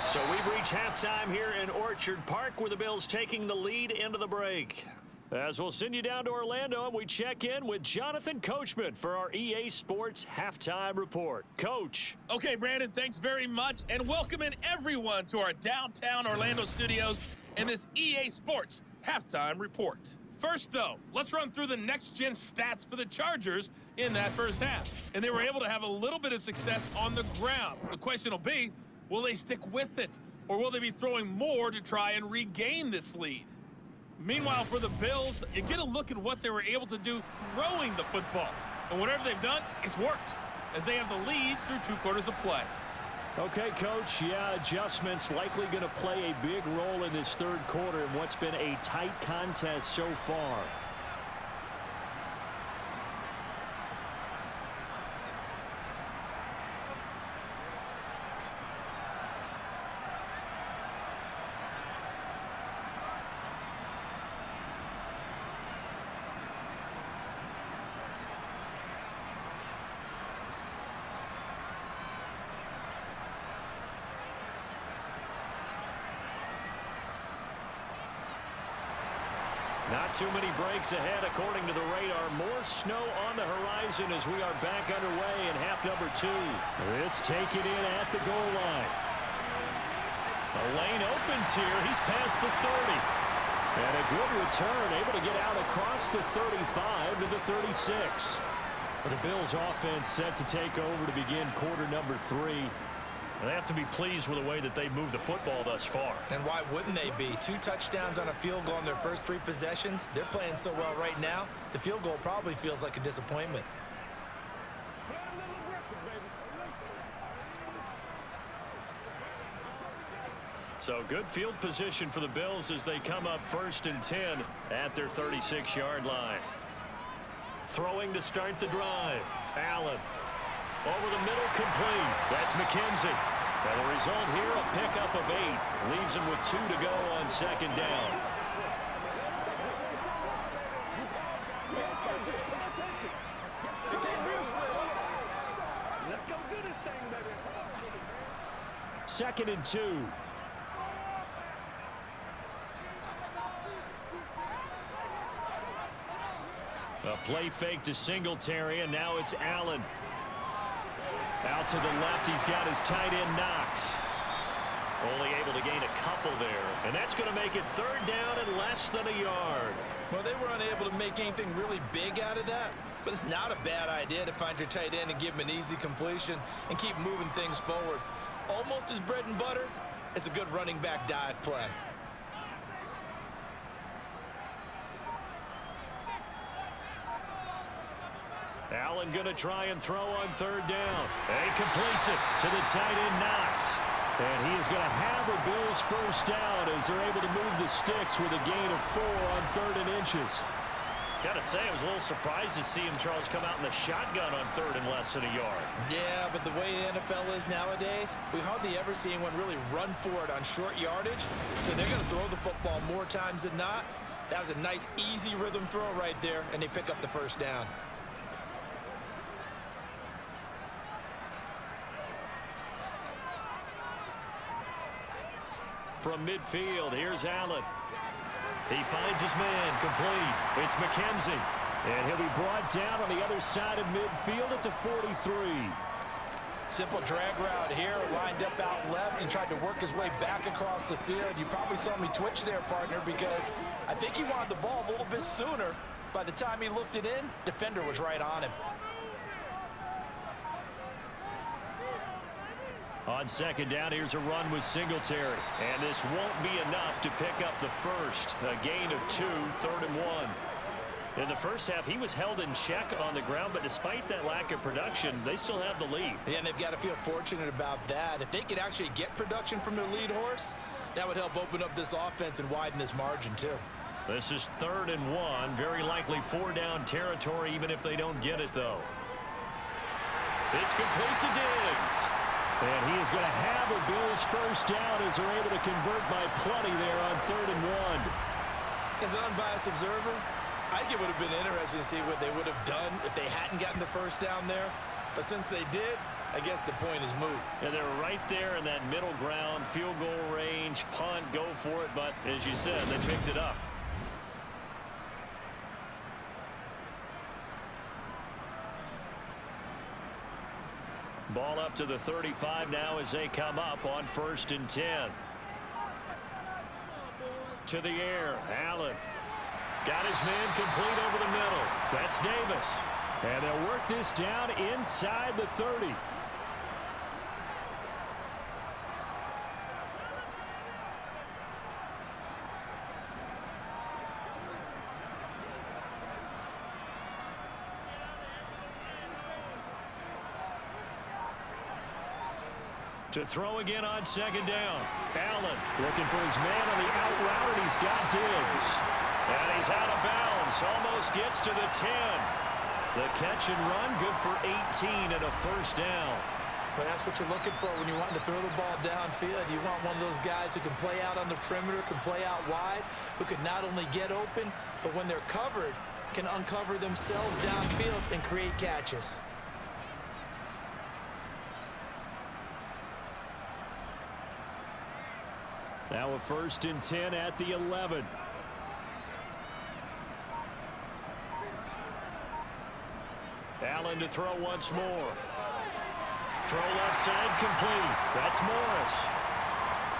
So we've reached halftime here in Orchard Park, where the Bills taking the lead into the break. As we'll send you down to Orlando, and we check in with Jonathan Coachman for our EA Sports Halftime Report. Coach. Okay, Brandon, thanks very much, and welcome in everyone to our downtown Orlando studios in this EA Sports Halftime Report. First, though, let's run through the next-gen stats for the Chargers in that first half. And they were able to have a little bit of success on the ground. The question will be, will they stick with it? Or will they be throwing more to try and regain this lead? Meanwhile, for the Bills, you get a look at what they were able to do throwing the football. And whatever they've done, it's worked, as they have the lead through 2 quarters of play. Okay, Coach, yeah, adjustments likely going to play a big role in this third quarter in what's been a tight contest so far. Not too many breaks ahead according to the radar. More snow on the horizon as we are back underway in half number 2. This taken in at the goal line. The lane opens here. He's past the 30. And a good return, able to get out across the 35 to the 36. But the Bills offense set to take over to begin quarter number 3. They have to be pleased with the way that they moved the football thus far. And why wouldn't they be? 2 touchdowns on a field goal in their first 3 possessions. They're playing so well right now, the field goal probably feels like a disappointment. So good field position for the Bills as they come up 1st and 10 at their 36-yard line. Throwing to start the drive. Allen. Over the middle, complete. That's McKenzie. And the result here, a pickup of 8. Leaves him with 2 to go on 2nd down. Let's go do this thing, baby. 2nd and 2. A play fake to Singletary, and now it's Allen. Out to the left, he's got his tight end Knox. Only able to gain a couple there. And that's going to make it 3rd down and less than a yard. Well, they were unable to make anything really big out of that. But it's not a bad idea to find your tight end and give him an easy completion and keep moving things forward. Almost his bread and butter. It's a good running back dive play. Allen going to try and throw on 3rd down. And he completes it to the tight end Knox. And he is going to have a Bills first down as they're able to move the sticks with a gain of 4 on 3rd and inches. Got to say, I was a little surprised to see him, Charles, come out in the shotgun on 3rd and less than a yard. Yeah, but the way the NFL is nowadays, we hardly ever see anyone really run for it on short yardage. So they're going to throw the football more times than not. That was a nice, easy rhythm throw right there, and they pick up the first down. From midfield, here's Allen. He finds his man, complete. It's McKenzie. And he'll be brought down on the other side of midfield at the 43. Simple drag route here, lined up out left and tried to work his way back across the field. You probably saw me twitch there, partner, because I think he wanted the ball a little bit sooner. By the time he looked it in, defender was right on him. On second down, here's a run with Singletary. And this won't be enough to pick up the first. A gain of 2, 3rd and 1. In the first half, he was held in check on the ground, but despite that lack of production, they still have the lead. Yeah, and they've got to feel fortunate about that. If they could actually get production from their lead horse, that would help open up this offense and widen this margin, too. This is 3rd and 1. Very likely 4-down territory, even if they don't get it, though. It's complete to Diggs. And he is going to have a Bills first down as they're able to convert by plenty there on 3rd and 1. As an unbiased observer, I think it would have been interesting to see what they would have done if they hadn't gotten the first down there. But since they did, I guess the point is moot. And they're right there in that middle ground, field goal range, punt, go for it. But as you said, they picked it up. Ball up to the 35 now as they come up on 1st and 10. To the air, Allen. Got his man complete over the middle. That's Davis. And they'll work this down inside the 30. To throw again on 2nd down. Allen looking for his man on the out route, and he's got Diggs. And he's out of bounds. Almost gets to the 10. The catch and run, good for 18 and a first down. But that's what you're looking for when you're wanting to throw the ball downfield. You want one of those guys who can play out on the perimeter, can play out wide, who can not only get open, but when they're covered, can uncover themselves downfield and create catches. Now a 1st and 10 at the 11. Allen to throw once more. Throw left side complete. That's Morris.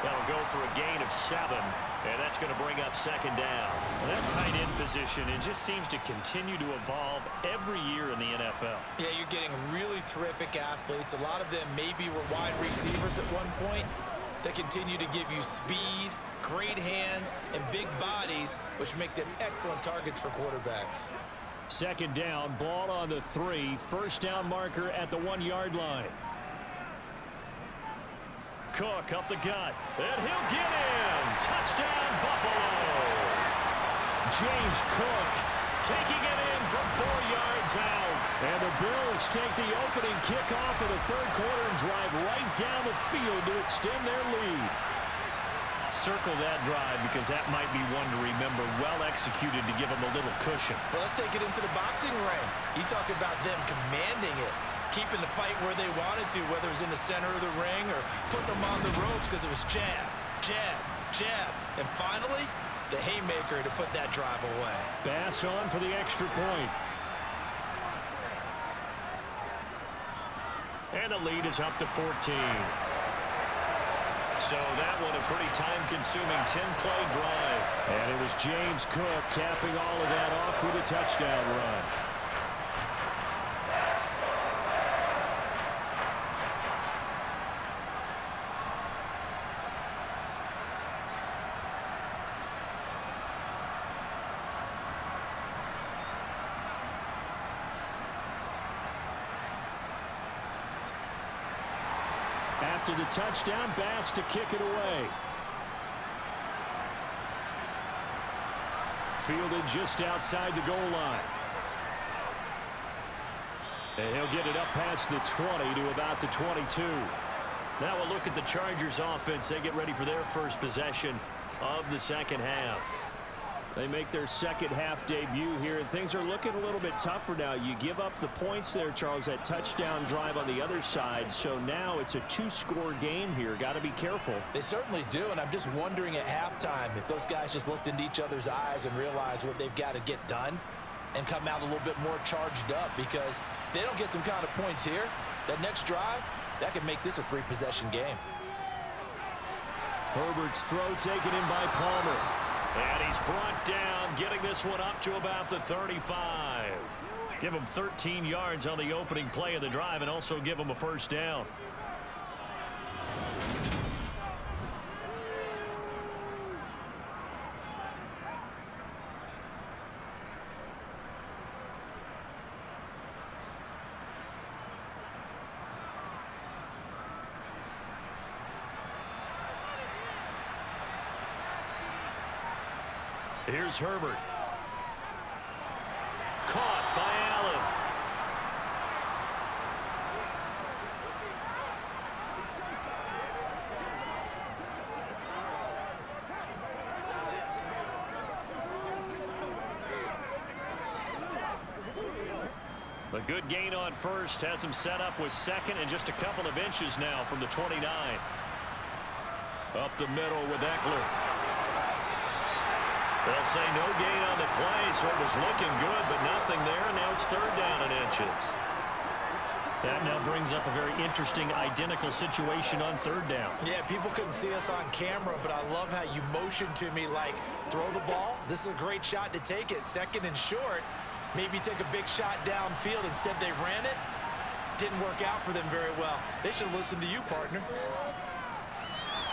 That'll go for a gain of 7. And that's going to bring up 2nd down. And that tight end position, it just seems to continue to evolve every year in the NFL. Yeah, you're getting really terrific athletes. A lot of them maybe were wide receivers at one point. They continue to give you speed, great hands, and big bodies, which make them excellent targets for quarterbacks. 2nd down, ball on the 3. First down marker at the 1-yard line. Cook up the gut, and he'll get in. Touchdown, Buffalo. James Cook taking it in from 4 yards out. And the Bills take the opening kickoff of the 3rd quarter and drive right down the field to extend their lead. Circle that drive because that might be one to remember. Well executed to give them a little cushion. Well, let's take it into the boxing ring. You talk about them commanding it, keeping the fight where they wanted to, whether it was in the center of the ring or putting them on the ropes because it was jab, jab, jab. And finally, the haymaker to put that drive away. Bass on for the extra point. And the lead is up to 14. So that one a pretty time-consuming 10-play drive. And it was James Cook capping all of that off with a touchdown run. After the touchdown, Bass to kick it away. Fielded just outside the goal line. And he'll get it up past the 20 to about the 22. Now we'll look at the Chargers offense. They get ready for their first possession of the 2nd half. They make their 2nd half debut here, and things are looking a little bit tougher now. You give up the points there, Charles, that touchdown drive on the other side. So now it's a 2-score game here. Got to be careful. They certainly do, and I'm just wondering at halftime if those guys just looked into each other's eyes and realized what they've got to get done and come out a little bit more charged up, because if they don't get some kind of points here, that next drive, that could make this a 3-possession game. Herbert's throw taken in by Palmer. And he's brought down, getting this one up to about the 35. Give him 13 yards on the opening play of the drive and also give him a first down. Here's Herbert. Caught by Allen. A good gain on first has him set up with second and just a couple of inches now from the 29. Up the middle with Eckler. They'll say no gain on the play, so it was looking good, but nothing there. Now it's third down and inches. That now brings up a very interesting identical situation on third down. Yeah, people couldn't see us on camera, but I love how you motioned to me like, throw the ball. This is a great shot to take it. Second and short. Maybe take a big shot downfield. Instead, they ran it. Didn't work out for them very well. They should have listened to you, partner.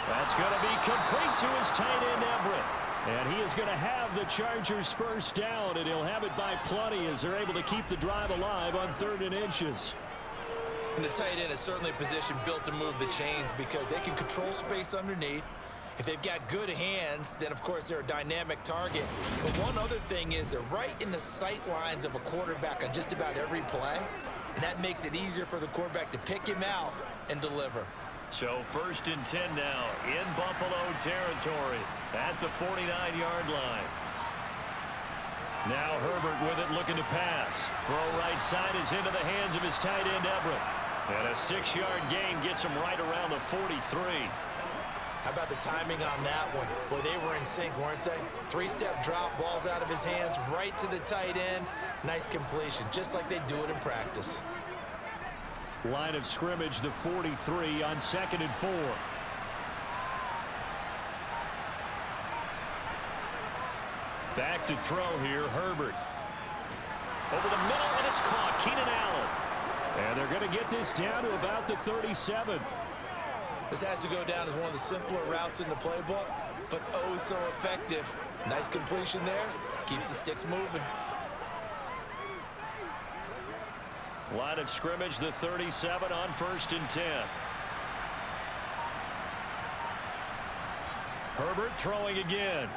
That's going to be complete to his tight end, Everett. And he is going to have the Chargers first down, and he'll have it by plenty as they're able to keep the drive alive on third and inches. And the tight end is certainly a position built to move the chains because they can control space underneath. If they've got good hands, then, of course, they're a dynamic target. But one other thing is they're right in the sight lines of a quarterback on just about every play, and that makes it easier for the quarterback to pick him out and deliver. So first and 10 now in Buffalo territory at the 49-yard line. Now Herbert with it, looking to pass. Throw right side is into the hands of his tight end, Everett. And a 6-yard gain gets him right around the 43. How about the timing on that one? Boy, they were in sync, weren't they? 3-step drop, balls out of his hands, right to the tight end. Nice completion, just like they do it in practice. Line of scrimmage, the 43 on 2nd and 4. Back to throw here, Herbert. Over the middle, and it's caught. Keenan Allen. And they're going to get this down to about the 37. This has to go down as one of the simpler routes in the playbook, but oh so effective. Nice completion there. Keeps the sticks moving. Line of scrimmage, the 37 on 1st and 10. Herbert throwing again.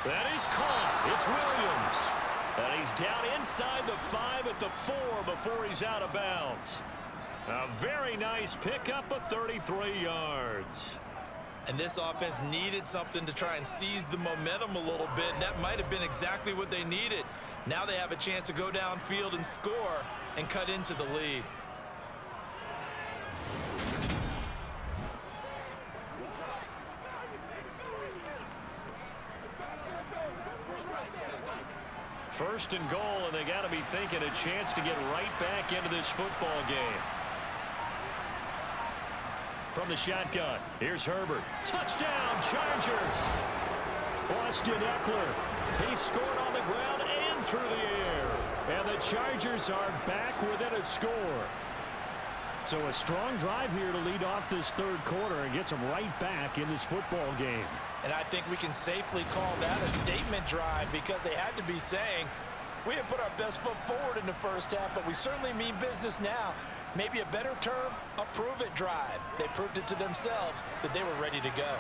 That is caught. It's Williams. And he's down inside the 5 at the 4 before he's out of bounds. A very nice pickup of 33 yards. And this offense needed something to try and seize the momentum a little bit, and that might have been exactly what they needed. Now they have a chance to go downfield and score and cut into the lead. First and goal, and they got to be thinking a chance to get right back into this football game. From the shotgun, here's Herbert. Touchdown, Chargers! Austin Eckler. He scored on the ground and through the air. And the Chargers are back within a score. So a strong drive here to lead off this third quarter and gets them right back in this football game. And I think we can safely call that a statement drive because they had to be saying, we didn't put our best foot forward in the first half, but we certainly mean business now. Maybe a better term, a prove-it drive. They proved it to themselves that they were ready to go.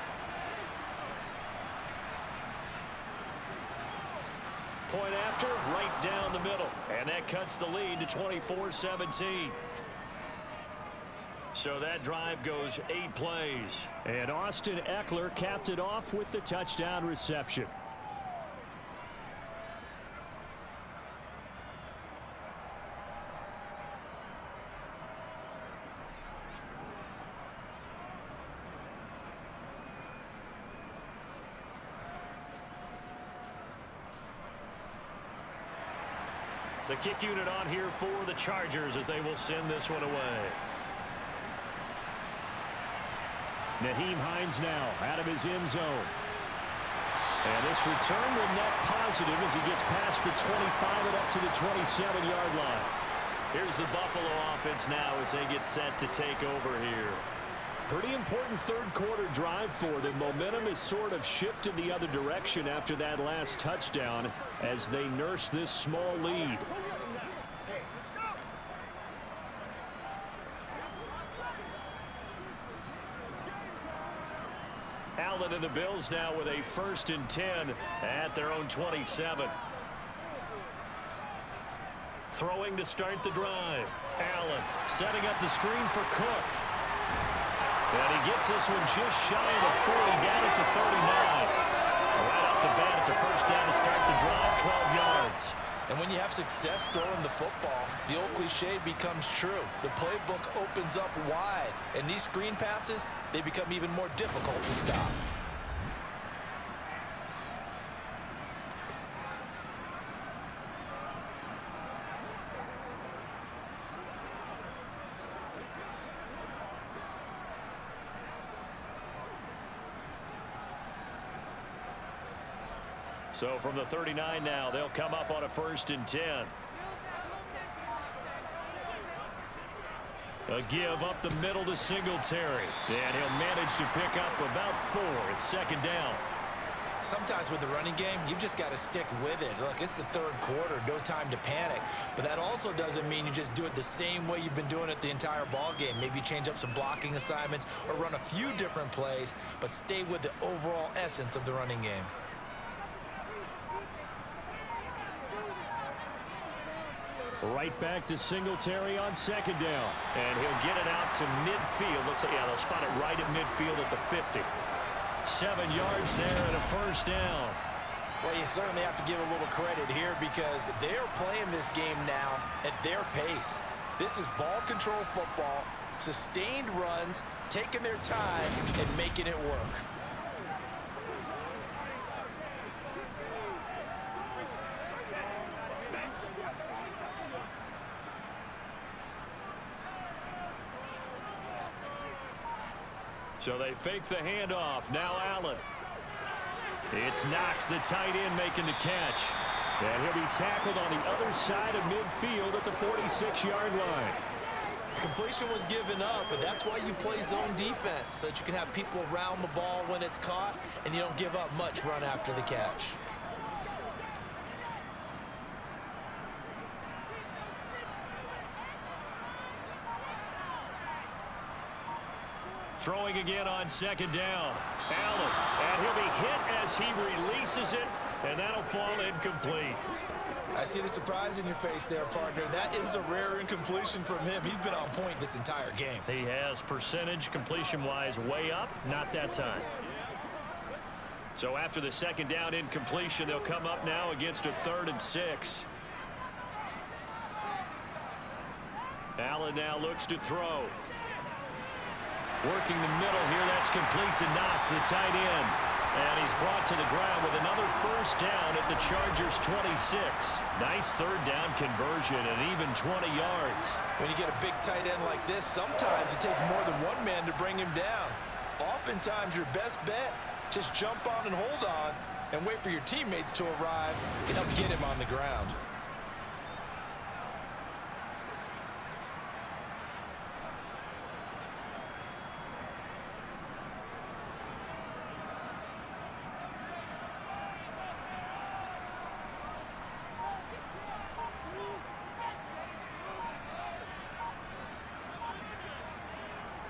Point after, right down the middle. And that cuts the lead to 24-17. So that drive goes 8 plays. And Austin Eckler capped it off with the touchdown reception. The kick unit on here for the Chargers as they will send this one away. Naheem Hines now out of his end zone. And this return will net positive as he gets past the 25 and up to the 27-yard line. Here's the Buffalo offense now as they get set to take over here. Pretty important third quarter drive for them. Momentum has sort of shifted the other direction after that last touchdown as they nurse this small lead. Allen and the Bills now with a 1st and 10 at their own 27. Throwing to start the drive. Allen setting up the screen for Cook. And he gets this one just shy of the 40, down at the 39. Right off the bat, it's a 1st down to start the drive, 12 yards. And when you have success throwing the football, the old cliche becomes true. The playbook opens up wide, and these screen passes, they become even more difficult to stop. So from the 39 now, they'll come up on a 1st and 10. A give up the middle to Singletary. And he'll manage to pick up about 4. It's 2nd down. Sometimes with the running game, you've just got to stick with it. Look, it's the 3rd quarter, no time to panic. But that also doesn't mean you just do it the same way you've been doing it the entire ball game. Maybe change up some blocking assignments or run a few different plays, but stay with the overall essence of the running game. Right back to Singletary on 2nd down. And he'll get it out to midfield. Let's say, yeah, they'll spot it right at midfield at the 50. 7 yards there and a 1st down. Well, you certainly have to give a little credit here because they're playing this game now at their pace. This is ball control football, sustained runs, taking their time, and making it work. So they fake the handoff. Now Allen. It's Knox, the tight end, making the catch. And he'll be tackled on the other side of midfield at the 46-yard line. Completion was given up, but that's why you play zone defense, so that you can have people around the ball when it's caught, and you don't give up much run after the catch. Throwing again on 2nd down. Allen, and he'll be hit as he releases it, and that'll fall incomplete. I see the surprise in your face there, partner. That is a rare incompletion from him. He's been on point this entire game. He has percentage completion-wise way up, not that time. So after the 2nd down incompletion, they'll come up now against a 3rd and 6. Allen now looks to throw. Working the middle here, that's complete to Knox, the tight end. And he's brought to the ground with another 1st down at the Chargers' 26. Nice 3rd down conversion and even 20 yards. When you get a big tight end like this, sometimes it takes more than one man to bring him down. Oftentimes, your best bet, just jump on and hold on and wait for your teammates to arrive and help get him on the ground.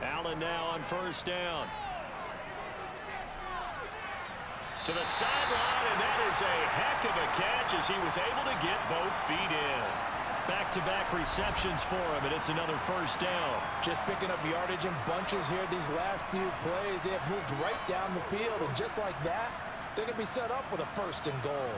Allen now on 1st down. To the sideline, and that is a heck of a catch as he was able to get both feet in. Back-to-back receptions for him, and it's another 1st down. Just picking up yardage in bunches here these last few plays. They have moved right down the field, and just like that, they're going to be set up with a 1st and goal.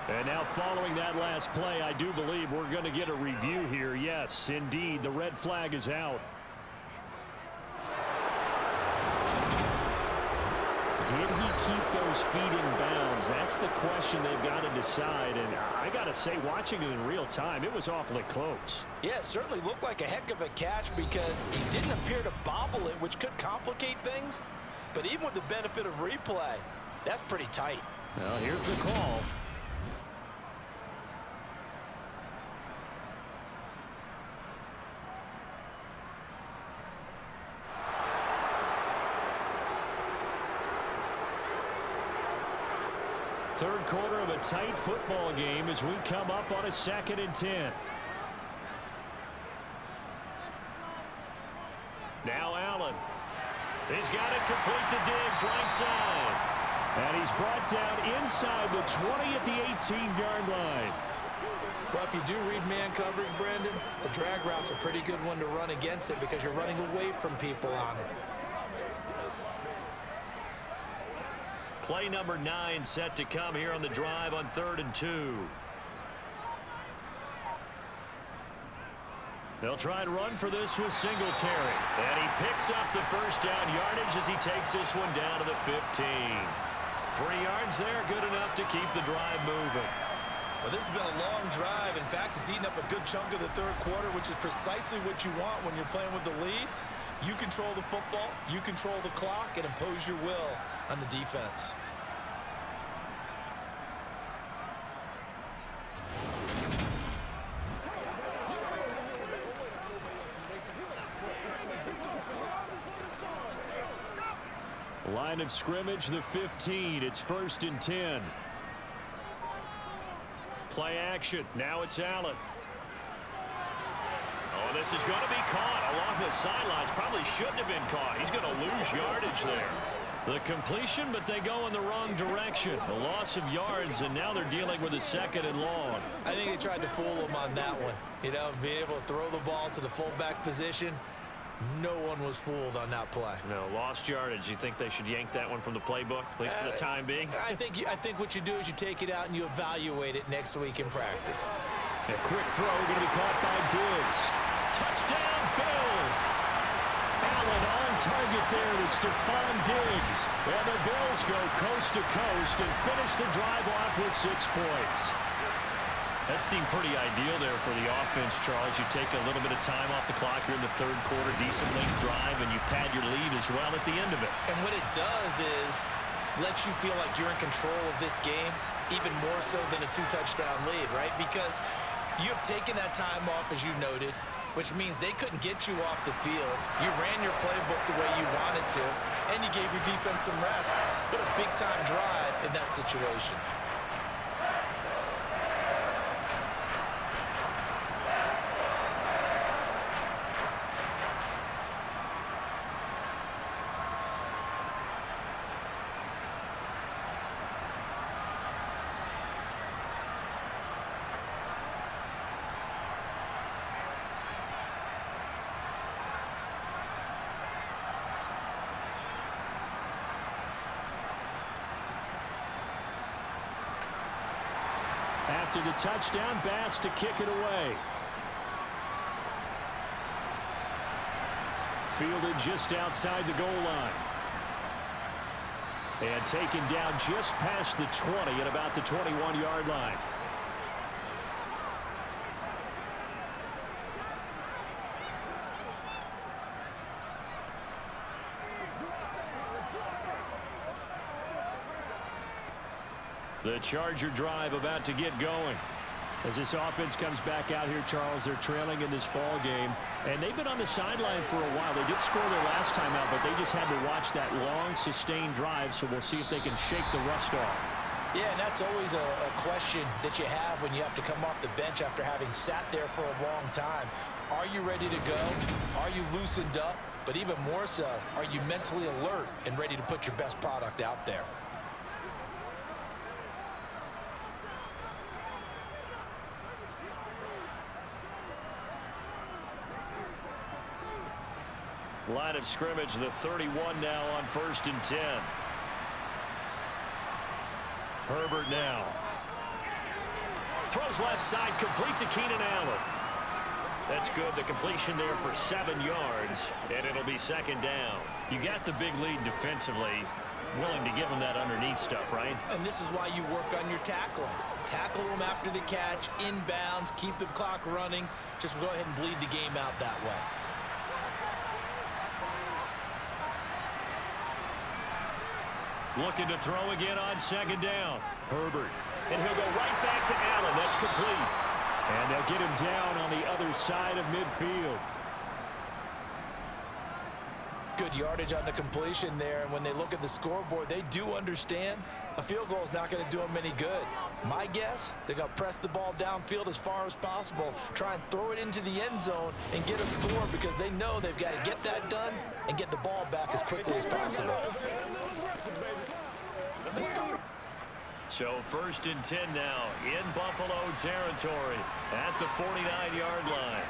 And now following that last play, I do believe we're going to get a review here. Yes, indeed, the red flag is out. Did he keep those feet in bounds? That's the question they've got to decide. And I got to say, watching it in real time, it was awfully close. Yeah, it certainly looked like a heck of a catch because he didn't appear to bobble it, which could complicate things. But even with the benefit of replay, that's pretty tight. Well, here's the call. Third quarter of a tight football game as we come up on a 2nd and 10. Now Allen. He's got it complete to Diggs, right side. And he's brought down inside the 20 at the 18-yard line. Well, if you do read man coverage, Brandon, the drag route's a pretty good one to run against it because you're running away from people on it. Play number 9 set to come here on the drive on 3rd and 2. They'll try and run for this with Singletary. And he picks up the first down yardage as he takes this one down to the 15. 3 yards there, good enough to keep the drive moving. Well, this has been a long drive. In fact, it's eaten up a good chunk of the third quarter, which is precisely what you want when you're playing with the lead. You control the football, you control the clock, and impose your will on the defense. Line of scrimmage, the 15. It's 1st and 10. Play action. Now it's Allen. Oh, this is going to be caught along the sidelines. Probably shouldn't have been caught. He's going to lose yardage there. The completion, but they go in the wrong direction. A loss of yards, and now they're dealing with a 2nd and long. I think they tried to fool him on that one. You know, being able to throw the ball to the fullback position. No one was fooled on that play. No, lost yardage. You think they should yank that one from the playbook, at least for the time being? I think what you do is you take it out and you evaluate it next week in practice. A quick throw going to be caught by Diggs. Touchdown, Bills! Allen on target there to Stephon Diggs. And the Bills go coast to coast and finish the drive off with 6 points. That seemed pretty ideal there for the offense, Charles. You take a little bit of time off the clock here in the third quarter, decent length drive, and you pad your lead as well at the end of it. And what it does is let you feel like you're in control of this game, even more so than a 2-touchdown lead, right? Because you have taken that time off, as you noted, which means they couldn't get you off the field. You ran your playbook the way you wanted to, and you gave your defense some rest. What a big-time drive in that situation. After the touchdown, Bass to kick it away. Fielded just outside the goal line. And taken down just past the 20 at about the 21-yard line. The Charger drive about to get going. As this offense comes back out here, Charles, they're trailing in this ball game. And they've been on the sideline for a while. They did score their last time out, but they just had to watch that long, sustained drive. So we'll see if they can shake the rust off. Yeah, and that's always a question that you have when you have to come off the bench after having sat there for a long time. Are you ready to go? Are you loosened up? But even more so, are you mentally alert and ready to put your best product out there? Line of scrimmage, the 31 now on 1st and 10. Herbert now. Throws left side, complete to Keenan Allen. That's good. The completion there for 7 yards, and it'll be 2nd down. You got the big lead defensively. Willing to give them that underneath stuff, right? And this is why you work on your tackling. Tackle them after the catch, inbounds, keep the clock running. Just go ahead and bleed the game out that way. Looking to throw again on 2nd down. Herbert. And he'll go right back to Allen. That's complete. And they'll get him down on the other side of midfield. Good yardage on the completion there, and when they look at the scoreboard, they do understand a field goal is not going to do them any good. My guess, they're going to press the ball downfield as far as possible, try and throw it into the end zone and get a score because they know they've got to get that done and get the ball back as quickly as possible. So 1st and 10 now in Buffalo territory at the 49-yard line.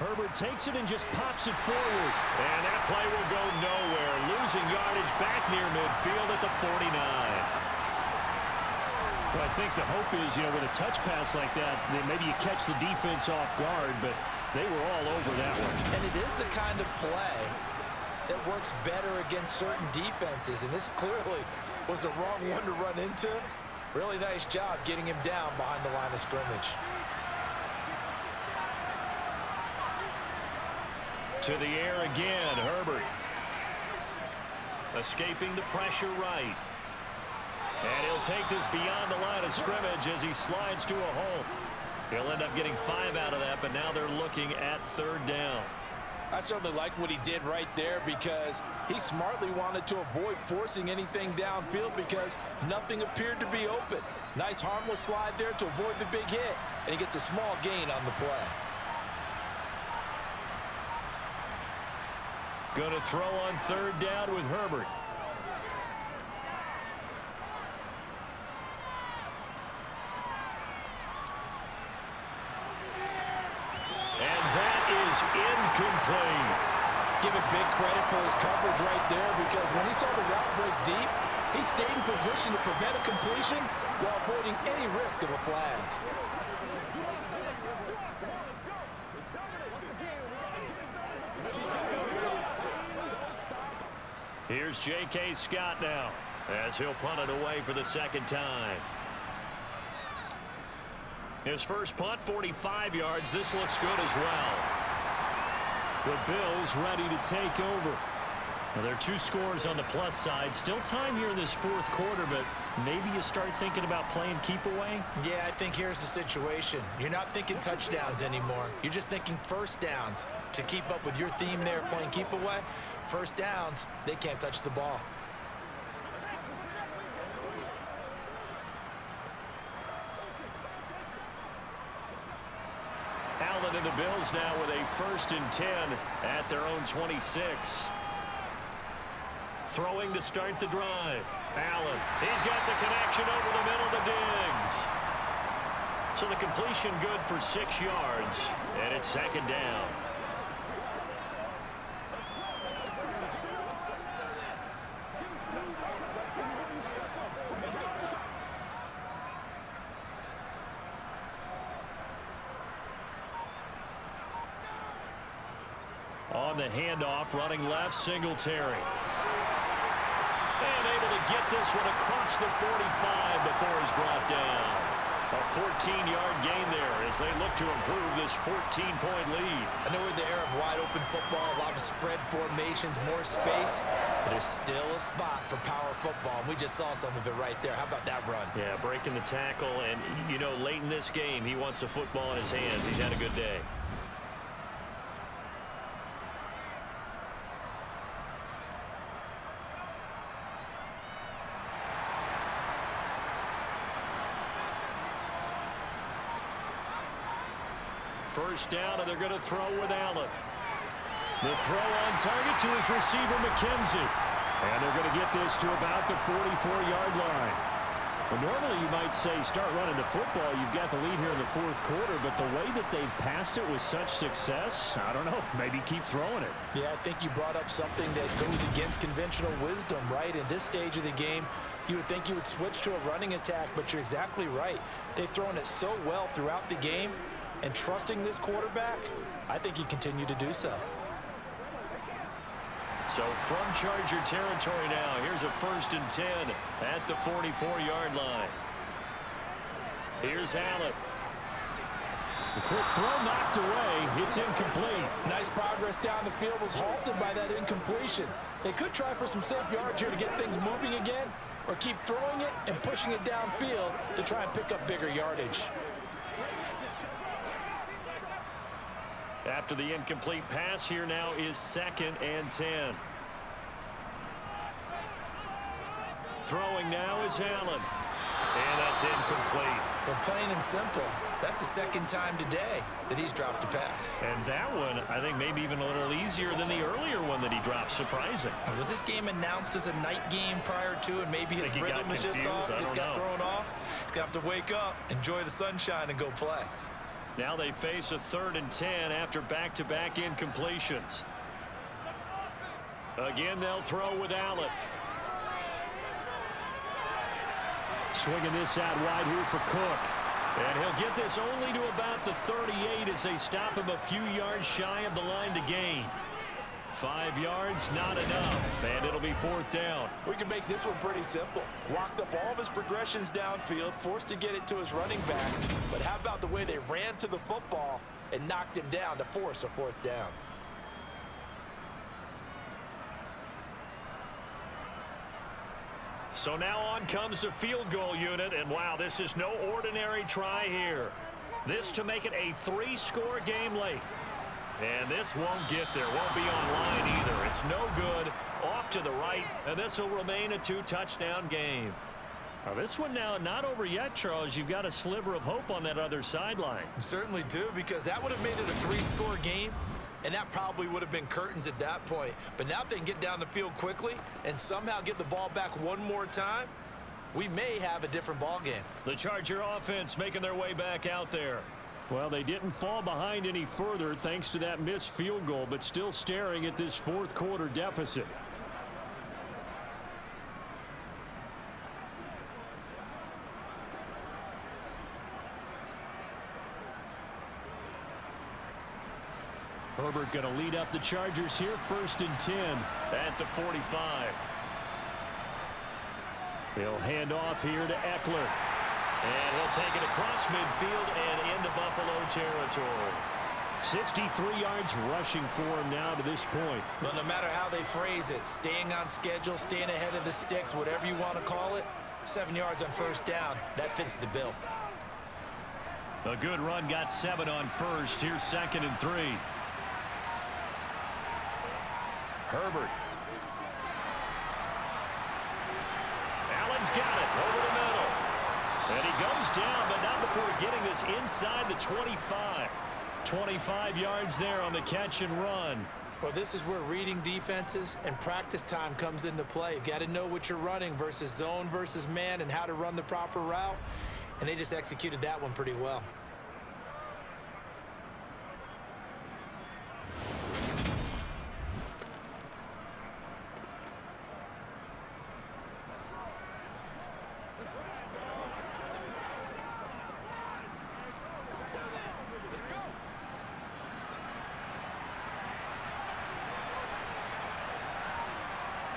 Herbert takes it and just pops it forward. And that play will go nowhere. Losing yardage back near midfield at the 49. Well, I think the hope is, with a touch pass like that, maybe you catch the defense off guard, but they were all over that one. And it is the kind of play that works better against certain defenses, and this clearly was the wrong one to run into. Really nice job getting him down behind the line of scrimmage. To the air again, Herbert. Escaping the pressure right. And he'll take this beyond the line of scrimmage as he slides to a hole. He'll end up getting 5 out of that, but now they're looking at 3rd down. I certainly like what he did right there because he smartly wanted to avoid forcing anything downfield because nothing appeared to be open. Nice harmless slide there to avoid the big hit, and he gets a small gain on the play. Going to throw on 3rd down with Herbert. And that is incomplete. Give him big credit for his coverage right there because when he saw the route break deep, he stayed in position to prevent a completion while avoiding any risk of a flag. Here's J.K. Scott now as he'll punt it away for the 2nd time. His first punt, 45 yards. This looks good as well. The Bills ready to take over. Now, there are 2 scores on the plus side. Still time here in this 4th quarter, but maybe you start thinking about playing keep away? Yeah, I think here's the situation. You're not thinking touchdowns anymore. You're just thinking 1st downs. To keep up with your theme there, playing keep away, 1st downs, they can't touch the ball. Allen and the Bills now with a 1st and 10 at their own 26. Throwing to start the drive. Allen, he's got the connection over the middle to Diggs. So the completion good for 6 yards, and it's 2nd down. On the handoff, running left, Singletary. And able to get this one across the 45 before he's brought down. A 14-yard gain there as they look to improve this 14-point lead. I know we're in the era of wide-open football, a lot of spread formations, more space, but there's still a spot for power football, and we just saw some of it right there. How about that run? Yeah, breaking the tackle, and, late in this game, he wants the football in his hands. He's had a good day. First down, and they're going to throw with Allen. The throw on target to his receiver, McKenzie. And they're going to get this to about the 44-yard line. Well, normally you might say start running the football. You've got the lead here in the 4th quarter, but the way that they've passed it with such success, I don't know, maybe keep throwing it. Yeah, I think you brought up something that goes against conventional wisdom, right? In this stage of the game, you would think you would switch to a running attack, but you're exactly right. They've thrown it so well throughout the game. And trusting this quarterback, I think he continued to do so. So from Charger territory now, here's a 1st and 10 at the 44-yard line. Here's Allen. The quick throw knocked away. It's incomplete. Nice progress down the field was halted by that incompletion. They could try for some safe yards here to get things moving again, or keep throwing it and pushing it downfield to try and pick up bigger yardage. After the incomplete pass, here now is 2nd and 10. Throwing now is Allen. And that's incomplete. But plain and simple, that's the 2nd time today that he's dropped a pass. And that one, I think, maybe even a little easier than the earlier one that he dropped. Surprising. Was this game announced as a night game prior to, and maybe his rhythm is just off? He's got thrown off. He's going to have to wake up, enjoy the sunshine, and go play. Now they face a 3rd and 10 after back-to-back incompletions. Again, they'll throw with Allen. Swinging this out wide here for Cook. And he'll get this only to about the 38 as they stop him a few yards shy of the line to gain. 5 yards, not enough, and it'll be 4th down. We can make this one pretty simple. Walked up all of his progressions downfield, forced to get it to his running back. But how about the way they ran to the football and knocked him down to force a 4th down? So now on comes the field goal unit, and wow, this is no ordinary try here. This to make it a 3-score game late. And this won't get there, won't be online either. It's no good, off to the right, and this will remain a 2-touchdown game. Now this one now not over yet, Charles. You've got a sliver of hope on that other sideline. You certainly do, because that would have made it a 3-score game. And that probably would have been curtains at that point. But now if they can get down the field quickly and somehow get the ball back one more time, we may have a different ball game. The Charger offense making their way back out there. Well, they didn't fall behind any further thanks to that missed field goal, but still staring at this 4th quarter deficit. Herbert going to lead up the Chargers here, 1st and 10 at the 45. He'll hand off here to Eckler. And he'll take it across midfield and into Buffalo territory. 63 yards rushing for him now to this point. Well, no matter how they phrase it, staying on schedule, staying ahead of the sticks, whatever you want to call it, 7 yards on 1st down, that fits the bill. A good run got 7 on 1st. Here's 2nd and 3. Herbert. Allen's got it over the middle. And he goes down, but not before getting this inside the 25. 25 yards there on the catch and run. Well, this is where reading defenses and practice time comes into play. You've got to know what you're running versus zone versus man and how to run the proper route. And they just executed that one pretty well.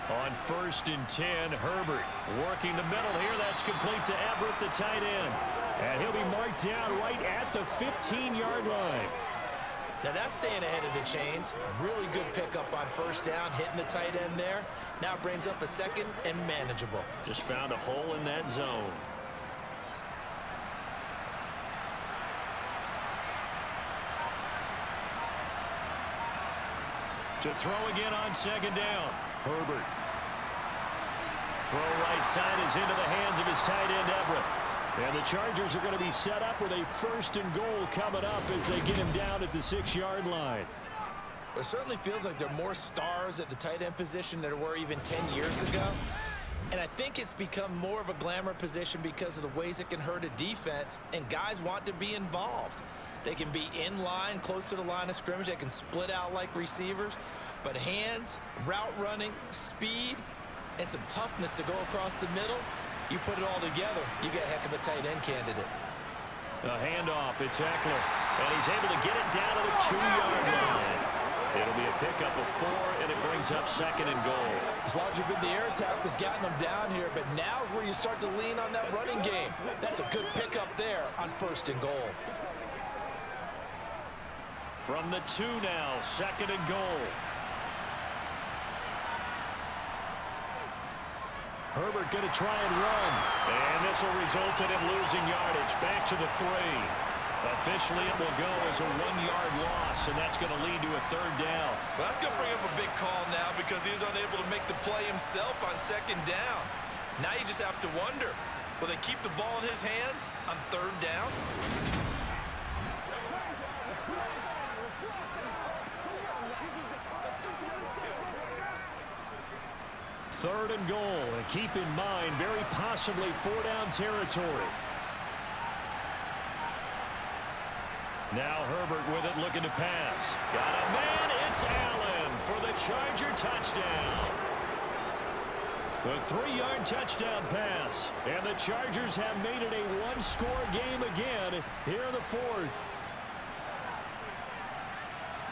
On 1st and 10, Herbert working the middle here. That's complete to Everett, the tight end. And he'll be marked down right at the 15-yard line. Now that's staying ahead of the chains. Really good pickup on 1st down, hitting the tight end there. Now brings up a 2nd and manageable. Just found a hole in that zone. To throw again on 2nd down. Herbert. Throw right side is into the hands of his tight end, Everett. And the Chargers are going to be set up with a 1st and goal coming up as they get him down at the 6-yard line. It certainly feels like there are more stars at the tight end position than there were even 10 years ago. And I think it's become more of a glamour position because of the ways it can hurt a defense, and guys want to be involved. They can be in line, close to the line of scrimmage. They can split out like receivers. But hands, route running, speed, and some toughness to go across the middle, you put it all together, you get a heck of a tight end candidate. A handoff, it's Eckler. And he's able to get it down to the 2-yard line. It'll be a pickup of 4, and it brings up 2nd and goal. As long as you've been the air attack that's gotten them down here, but now is where you start to lean on that running game. That's a good pickup there on 1st and goal. From the 2 now, 2nd and goal. Herbert going to try and run. And this will result in him losing yardage. Back to the 3. Officially, it will go as a 1-yard loss, and that's going to lead to a 3rd down. Well, that's going to bring up a big call now because he's unable to make the play himself on 2nd down. Now you just have to wonder, will they keep the ball in his hands on 3rd down? 3rd and goal, and keep in mind, very possibly 4-down territory. Now Herbert with it, looking to pass. Got a man, it's Allen for the Charger touchdown. The 3-yard touchdown pass, and the Chargers have made it a 1-score game again here in the 4th.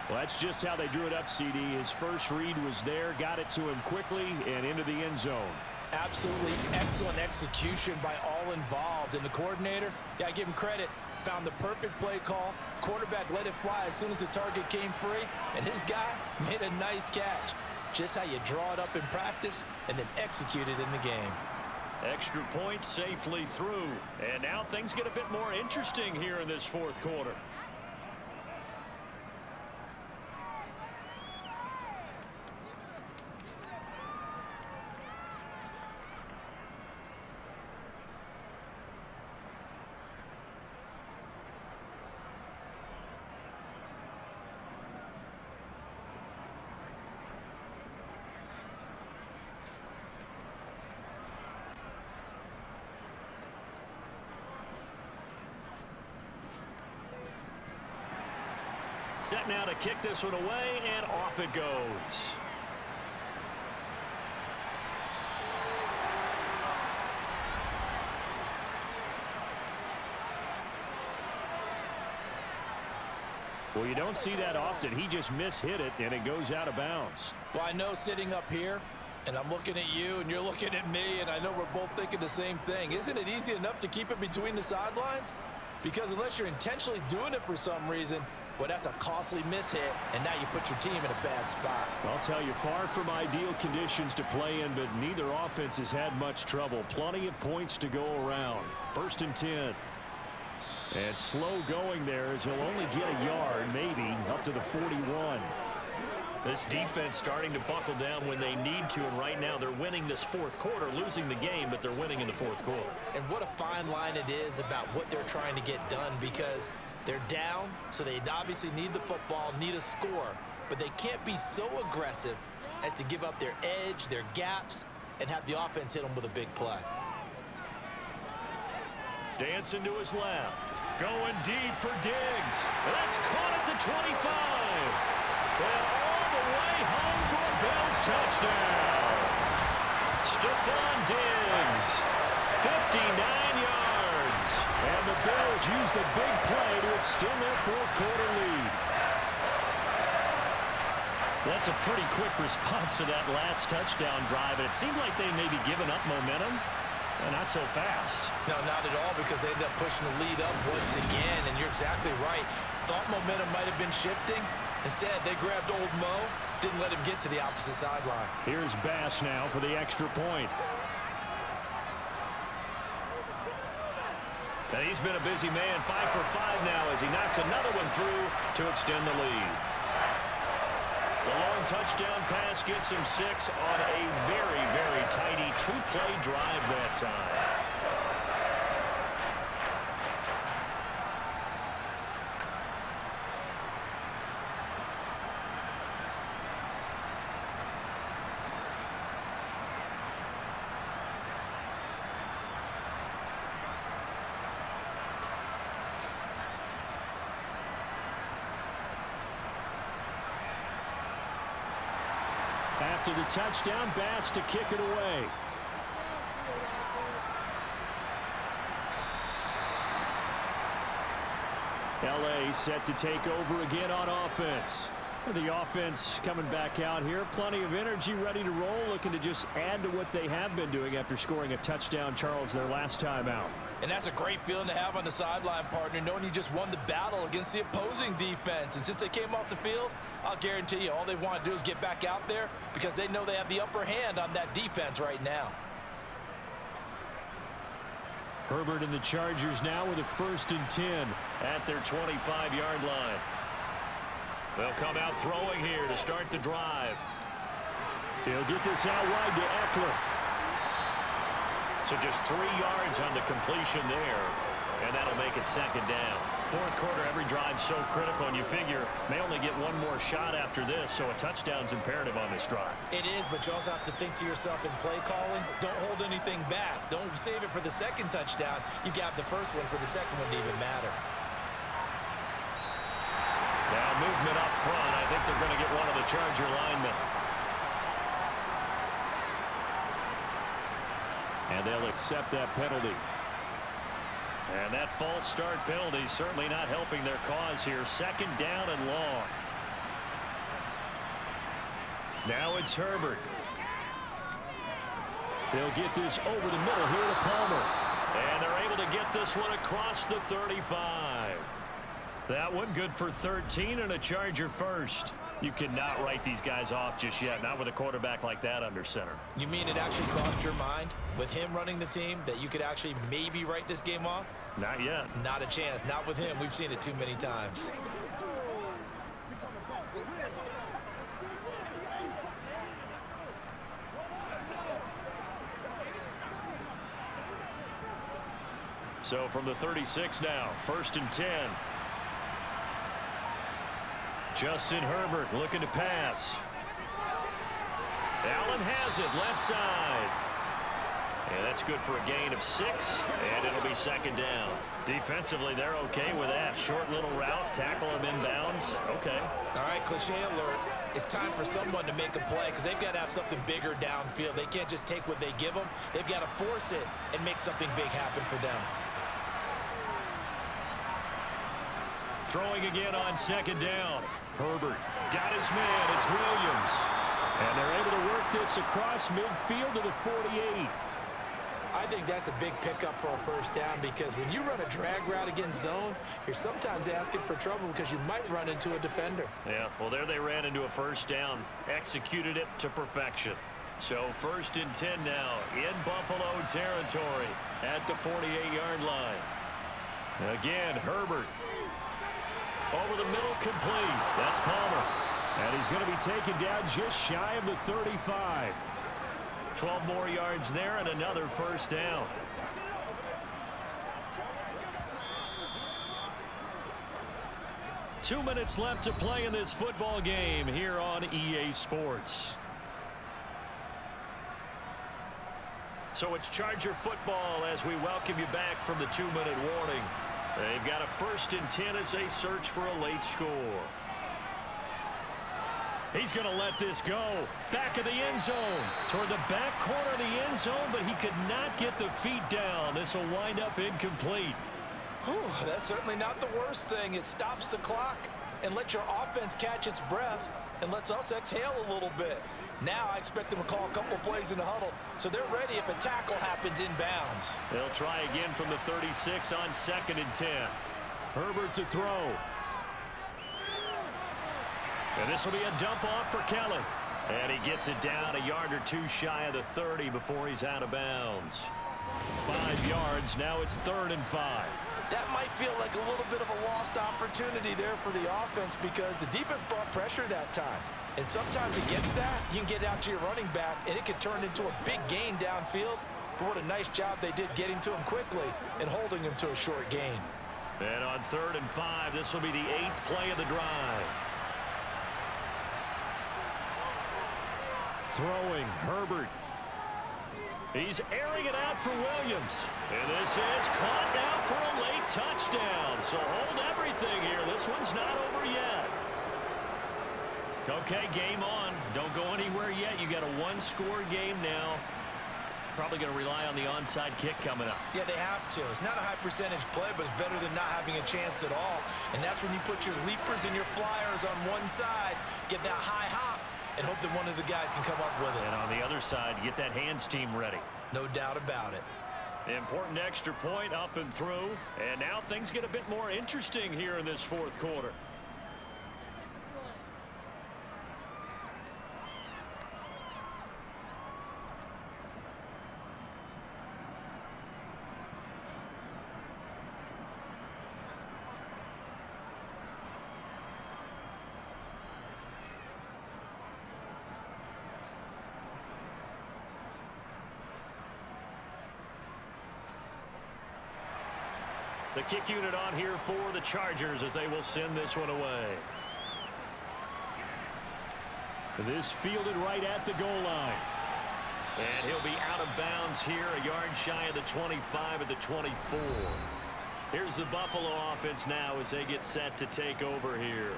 Well, that's just how they drew it up, CD. His first read was there, got it to him quickly, and into the end zone. Absolutely excellent execution by all involved. And the coordinator, got to give him credit, found the perfect play call. Quarterback let it fly as soon as the target came free, and his guy made a nice catch. Just how you draw it up in practice and then execute it in the game. Extra point safely through. And now things get a bit more interesting here in this 4th quarter. Set now to kick this one away, and off it goes. Well, you don't see that often. He just mishit it, and it goes out of bounds. Well, I know sitting up here, and I'm looking at you, and you're looking at me, and I know we're both thinking the same thing. Isn't it easy enough to keep it between the sidelines? Because unless you're intentionally doing it for some reason, well, that's a costly mishit, and now you put your team in a bad spot. I'll tell you, far from ideal conditions to play in, but neither offense has had much trouble. Plenty of points to go around. 1st and 10. And slow going there as he'll only get a yard, maybe, up to the 41. This defense starting to buckle down when they need to, and right now they're winning this 4th quarter, losing the game, but they're winning in the 4th quarter. And what a fine line it is about what they're trying to get done, because they're down, so they obviously need the football, need a score, but they can't be so aggressive as to give up their edge, their gaps, and have the offense hit them with a big play. Dancing to his left. Going deep for Diggs. That's caught at the 25. And all the way home for a Bills touchdown. Stephon Diggs, 59 yards. And the Bills use the big play to extend their 4th quarter lead. That's a pretty quick response to that last touchdown drive. And it seemed like they may be giving up momentum. Not so fast. No, not at all, because they ended up pushing the lead up once again, and you're exactly right. Thought momentum might have been shifting. Instead, they grabbed old Mo, didn't let him get to the opposite sideline. Here's Bass now for the extra point. And he's been a busy man, 5 for 5 now as he knocks another one through to extend the lead. The long touchdown pass gets him 6 on a very, very tidy 2-play drive that time. After the touchdown, Bass to kick it away. LA set to take over again on offense. The offense coming back out here. Plenty of energy, ready to roll, looking to just add to what they have been doing after scoring a touchdown, Charles, their last time out. And that's a great feeling to have on the sideline, partner, knowing you just won the battle against the opposing defense. And since they came off the field, I'll guarantee you all they want to do is get back out there because they know they have the upper hand on that defense right now. Herbert and the Chargers now with a 1st and 10 at their 25-yard line. They'll come out throwing here to start the drive. He'll get this out wide to Eckler. So just 3 yards on the completion there, and that'll make it 2nd down. 4th quarter, every drive's so critical, and you figure may only get one more shot after this, so a touchdown's imperative on this drive. It is, but you also have to think to yourself in play calling, don't hold anything back. Don't save it for the 2nd touchdown. You got the 1st one for the 2nd one to even matter. Now movement up front. I think they're going to get one of the Charger linemen. And they'll accept that penalty. And that false start penalty certainly not helping their cause here. 2nd down and long. Now it's Herbert. They'll get this over the middle here to Palmer. And they're able to get this one across the 35. That one good for 13 and a Charger 1st. You cannot write these guys off just yet, not with a quarterback like that under center. You mean it actually crossed your mind with him running the team that you could actually maybe write this game off? Not yet. Not a chance. Not with him. We've seen it too many times. So from the 36 now, 1st and 10. Justin Herbert looking to pass. Allen has it left side. And that's good for a gain of 6, and it'll be 2nd down. Defensively, they're okay with that. Short little route, tackle him inbounds. Okay. All right, cliche alert. It's time for someone to make a play because they've got to have something bigger downfield. They can't just take what they give them. They've got to force it and make something big happen for them. Throwing again on 2nd down. Herbert got his man. It's Williams. And they're able to work this across midfield to the 48. I think that's a big pickup for a 1st down because when you run a drag route against zone, you're sometimes asking for trouble because you might run into a defender. Yeah, well, there they ran into a 1st down. Executed it to perfection. So 1st and 10 now in Buffalo territory at the 48-yard line. Again, Herbert. Over the middle, complete. That's Palmer. And he's going to be taken down just shy of the 35. 12 more yards there and another 1st down. Two minutes left to play in this football game here on EA Sports. So it's Charger football as we welcome you back from the 2-minute warning. They've got a 1st and 10 as they search for a late score. He's going to let this go. Back of the end zone. Toward the back corner of the end zone, but he could not get the feet down. This will wind up incomplete. Whew, that's certainly not the worst thing. It stops the clock and lets your offense catch its breath and lets us exhale a little bit. Now I expect them to call a couple plays in the huddle, so they're ready if a tackle happens inbounds. They'll try again from the 36 on 2nd and 10. Herbert to throw. And this will be a dump off for Kelly. And he gets it down a yard or 2 shy of the 30 before he's out of bounds. 5 yards, now it's 3rd and 5. That might feel like a little bit of a lost opportunity there for the offense because the defense brought pressure that time. And sometimes against that, you can get it out to your running back, and it can turn into a big gain downfield. But what a nice job they did getting to him quickly and holding him to a short gain. And on 3rd and 5, this will be the 8th play of the drive. Throwing, Herbert. He's airing it out for Williams. And this is caught now for a late touchdown. So hold everything here. This one's not over yet. Okay, game on. Don't go anywhere yet. You got a 1-score game now. Probably going to rely on the onside kick coming up. Yeah, they have to. It's not a high percentage play, but it's better than not having a chance at all. And that's when you put your leapers and your flyers on one side, get that high hop, and hope that one of the guys can come up with it. And on the other side, get that hands team ready. No doubt about it. Important extra point up and through. And now things get a bit more interesting here in this 4th quarter. The kick unit on here for the Chargers as they will send this one away. This fielded right at the goal line. And he'll be out of bounds here, a yard shy of the 25 at the 24. Here's the Buffalo offense now as they get set to take over here.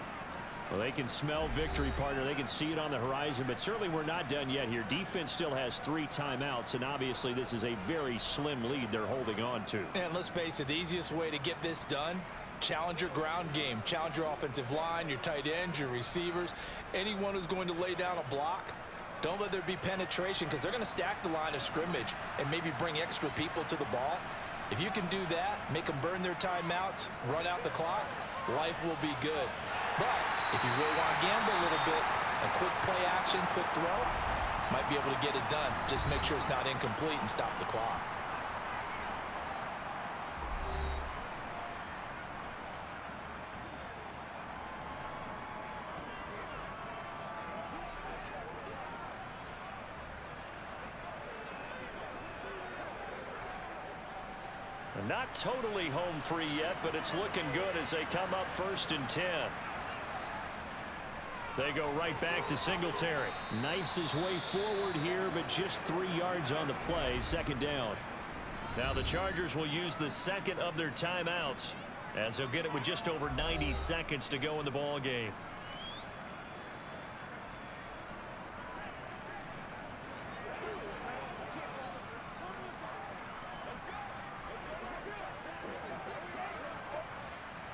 Well, they can smell victory, partner. They can see it on the horizon, but certainly we're not done yet here. Defense still has 3 timeouts, and obviously this is a very slim lead they're holding on to. And let's face it, the easiest way to get this done, challenge your ground game. Challenge your offensive line, your tight ends, your receivers, anyone who's going to lay down a block. Don't let there be penetration because they're going to stack the line of scrimmage and maybe bring extra people to the ball. If you can do that, make them burn their timeouts, run out the clock, life will be good. But if you really want to gamble a little bit, a quick play action, quick throw, might be able to get it done. Just make sure it's not incomplete and stop the clock. Not totally home free yet, but it's looking good as they come up 1st and 10. They go right back to Singletary. Knifes his way forward here, but just 3 yards on the play. 2nd down. Now the Chargers will use the 2nd of their timeouts as they'll get it with just over 90 seconds to go in the ball game.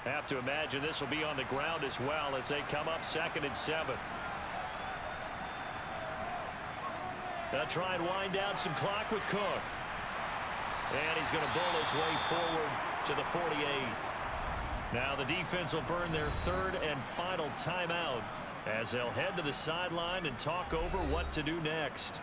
Have to imagine this will be on the ground as well as they come up 2nd and 7. They'll try and wind down some clock with Cook. And he's going to bull his way forward to the 48. Now the defense will burn their 3rd and final timeout as they'll head to the sideline and talk over what to do next.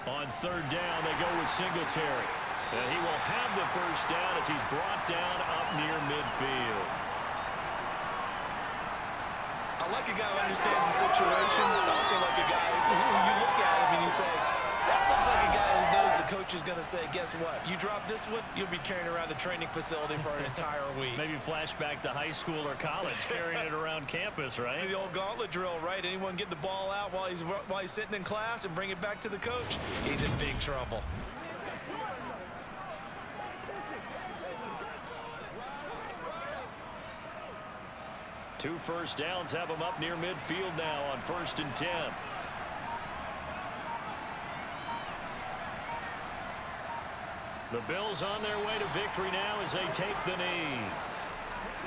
On 3rd down, they go with Singletary. And he will have the 1st down as he's brought down up near midfield. I like a guy who understands the situation. I also like a guy who you look at him and you say, that looks like a guy who knows the coach is going to say, guess what? You drop this one, you'll be carrying around the training facility for an entire week. Maybe flashback to high school or college, carrying it around campus, right? The old gauntlet drill, right? Anyone get the ball out while he's sitting in class and bring it back to the coach? He's in big trouble. Two 1st downs have him up near midfield now on 1st and 10. The Bills on their way to victory now as they take the knee.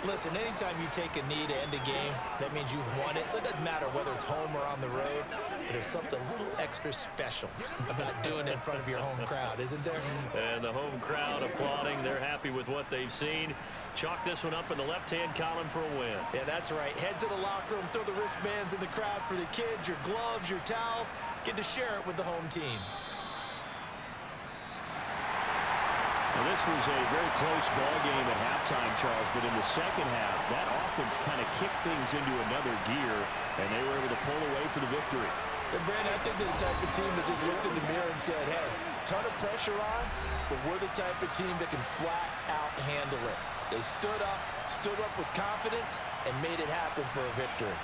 Listen, anytime you take a knee to end a game, that means you've won it. So it doesn't matter whether it's home or on the road. But there's something a little extra special about doing it in front of your home crowd, isn't there? And the home crowd applauding. They're happy with what they've seen. Chalk this one up in the left-hand column for a win. Yeah, that's right. Head to the locker room, throw the wristbands in the crowd for the kids, your gloves, your towels. Get to share it with the home team. Well, this was a very close ball game at halftime, Charles, but in the 2nd half, that offense kind of kicked things into another gear, and they were able to pull away for the victory. And Brandon, I think they're the type of team that just looked in the mirror and said, hey, ton of pressure on, but we're the type of team that can flat out handle it. They stood up with confidence, and made it happen for a victory.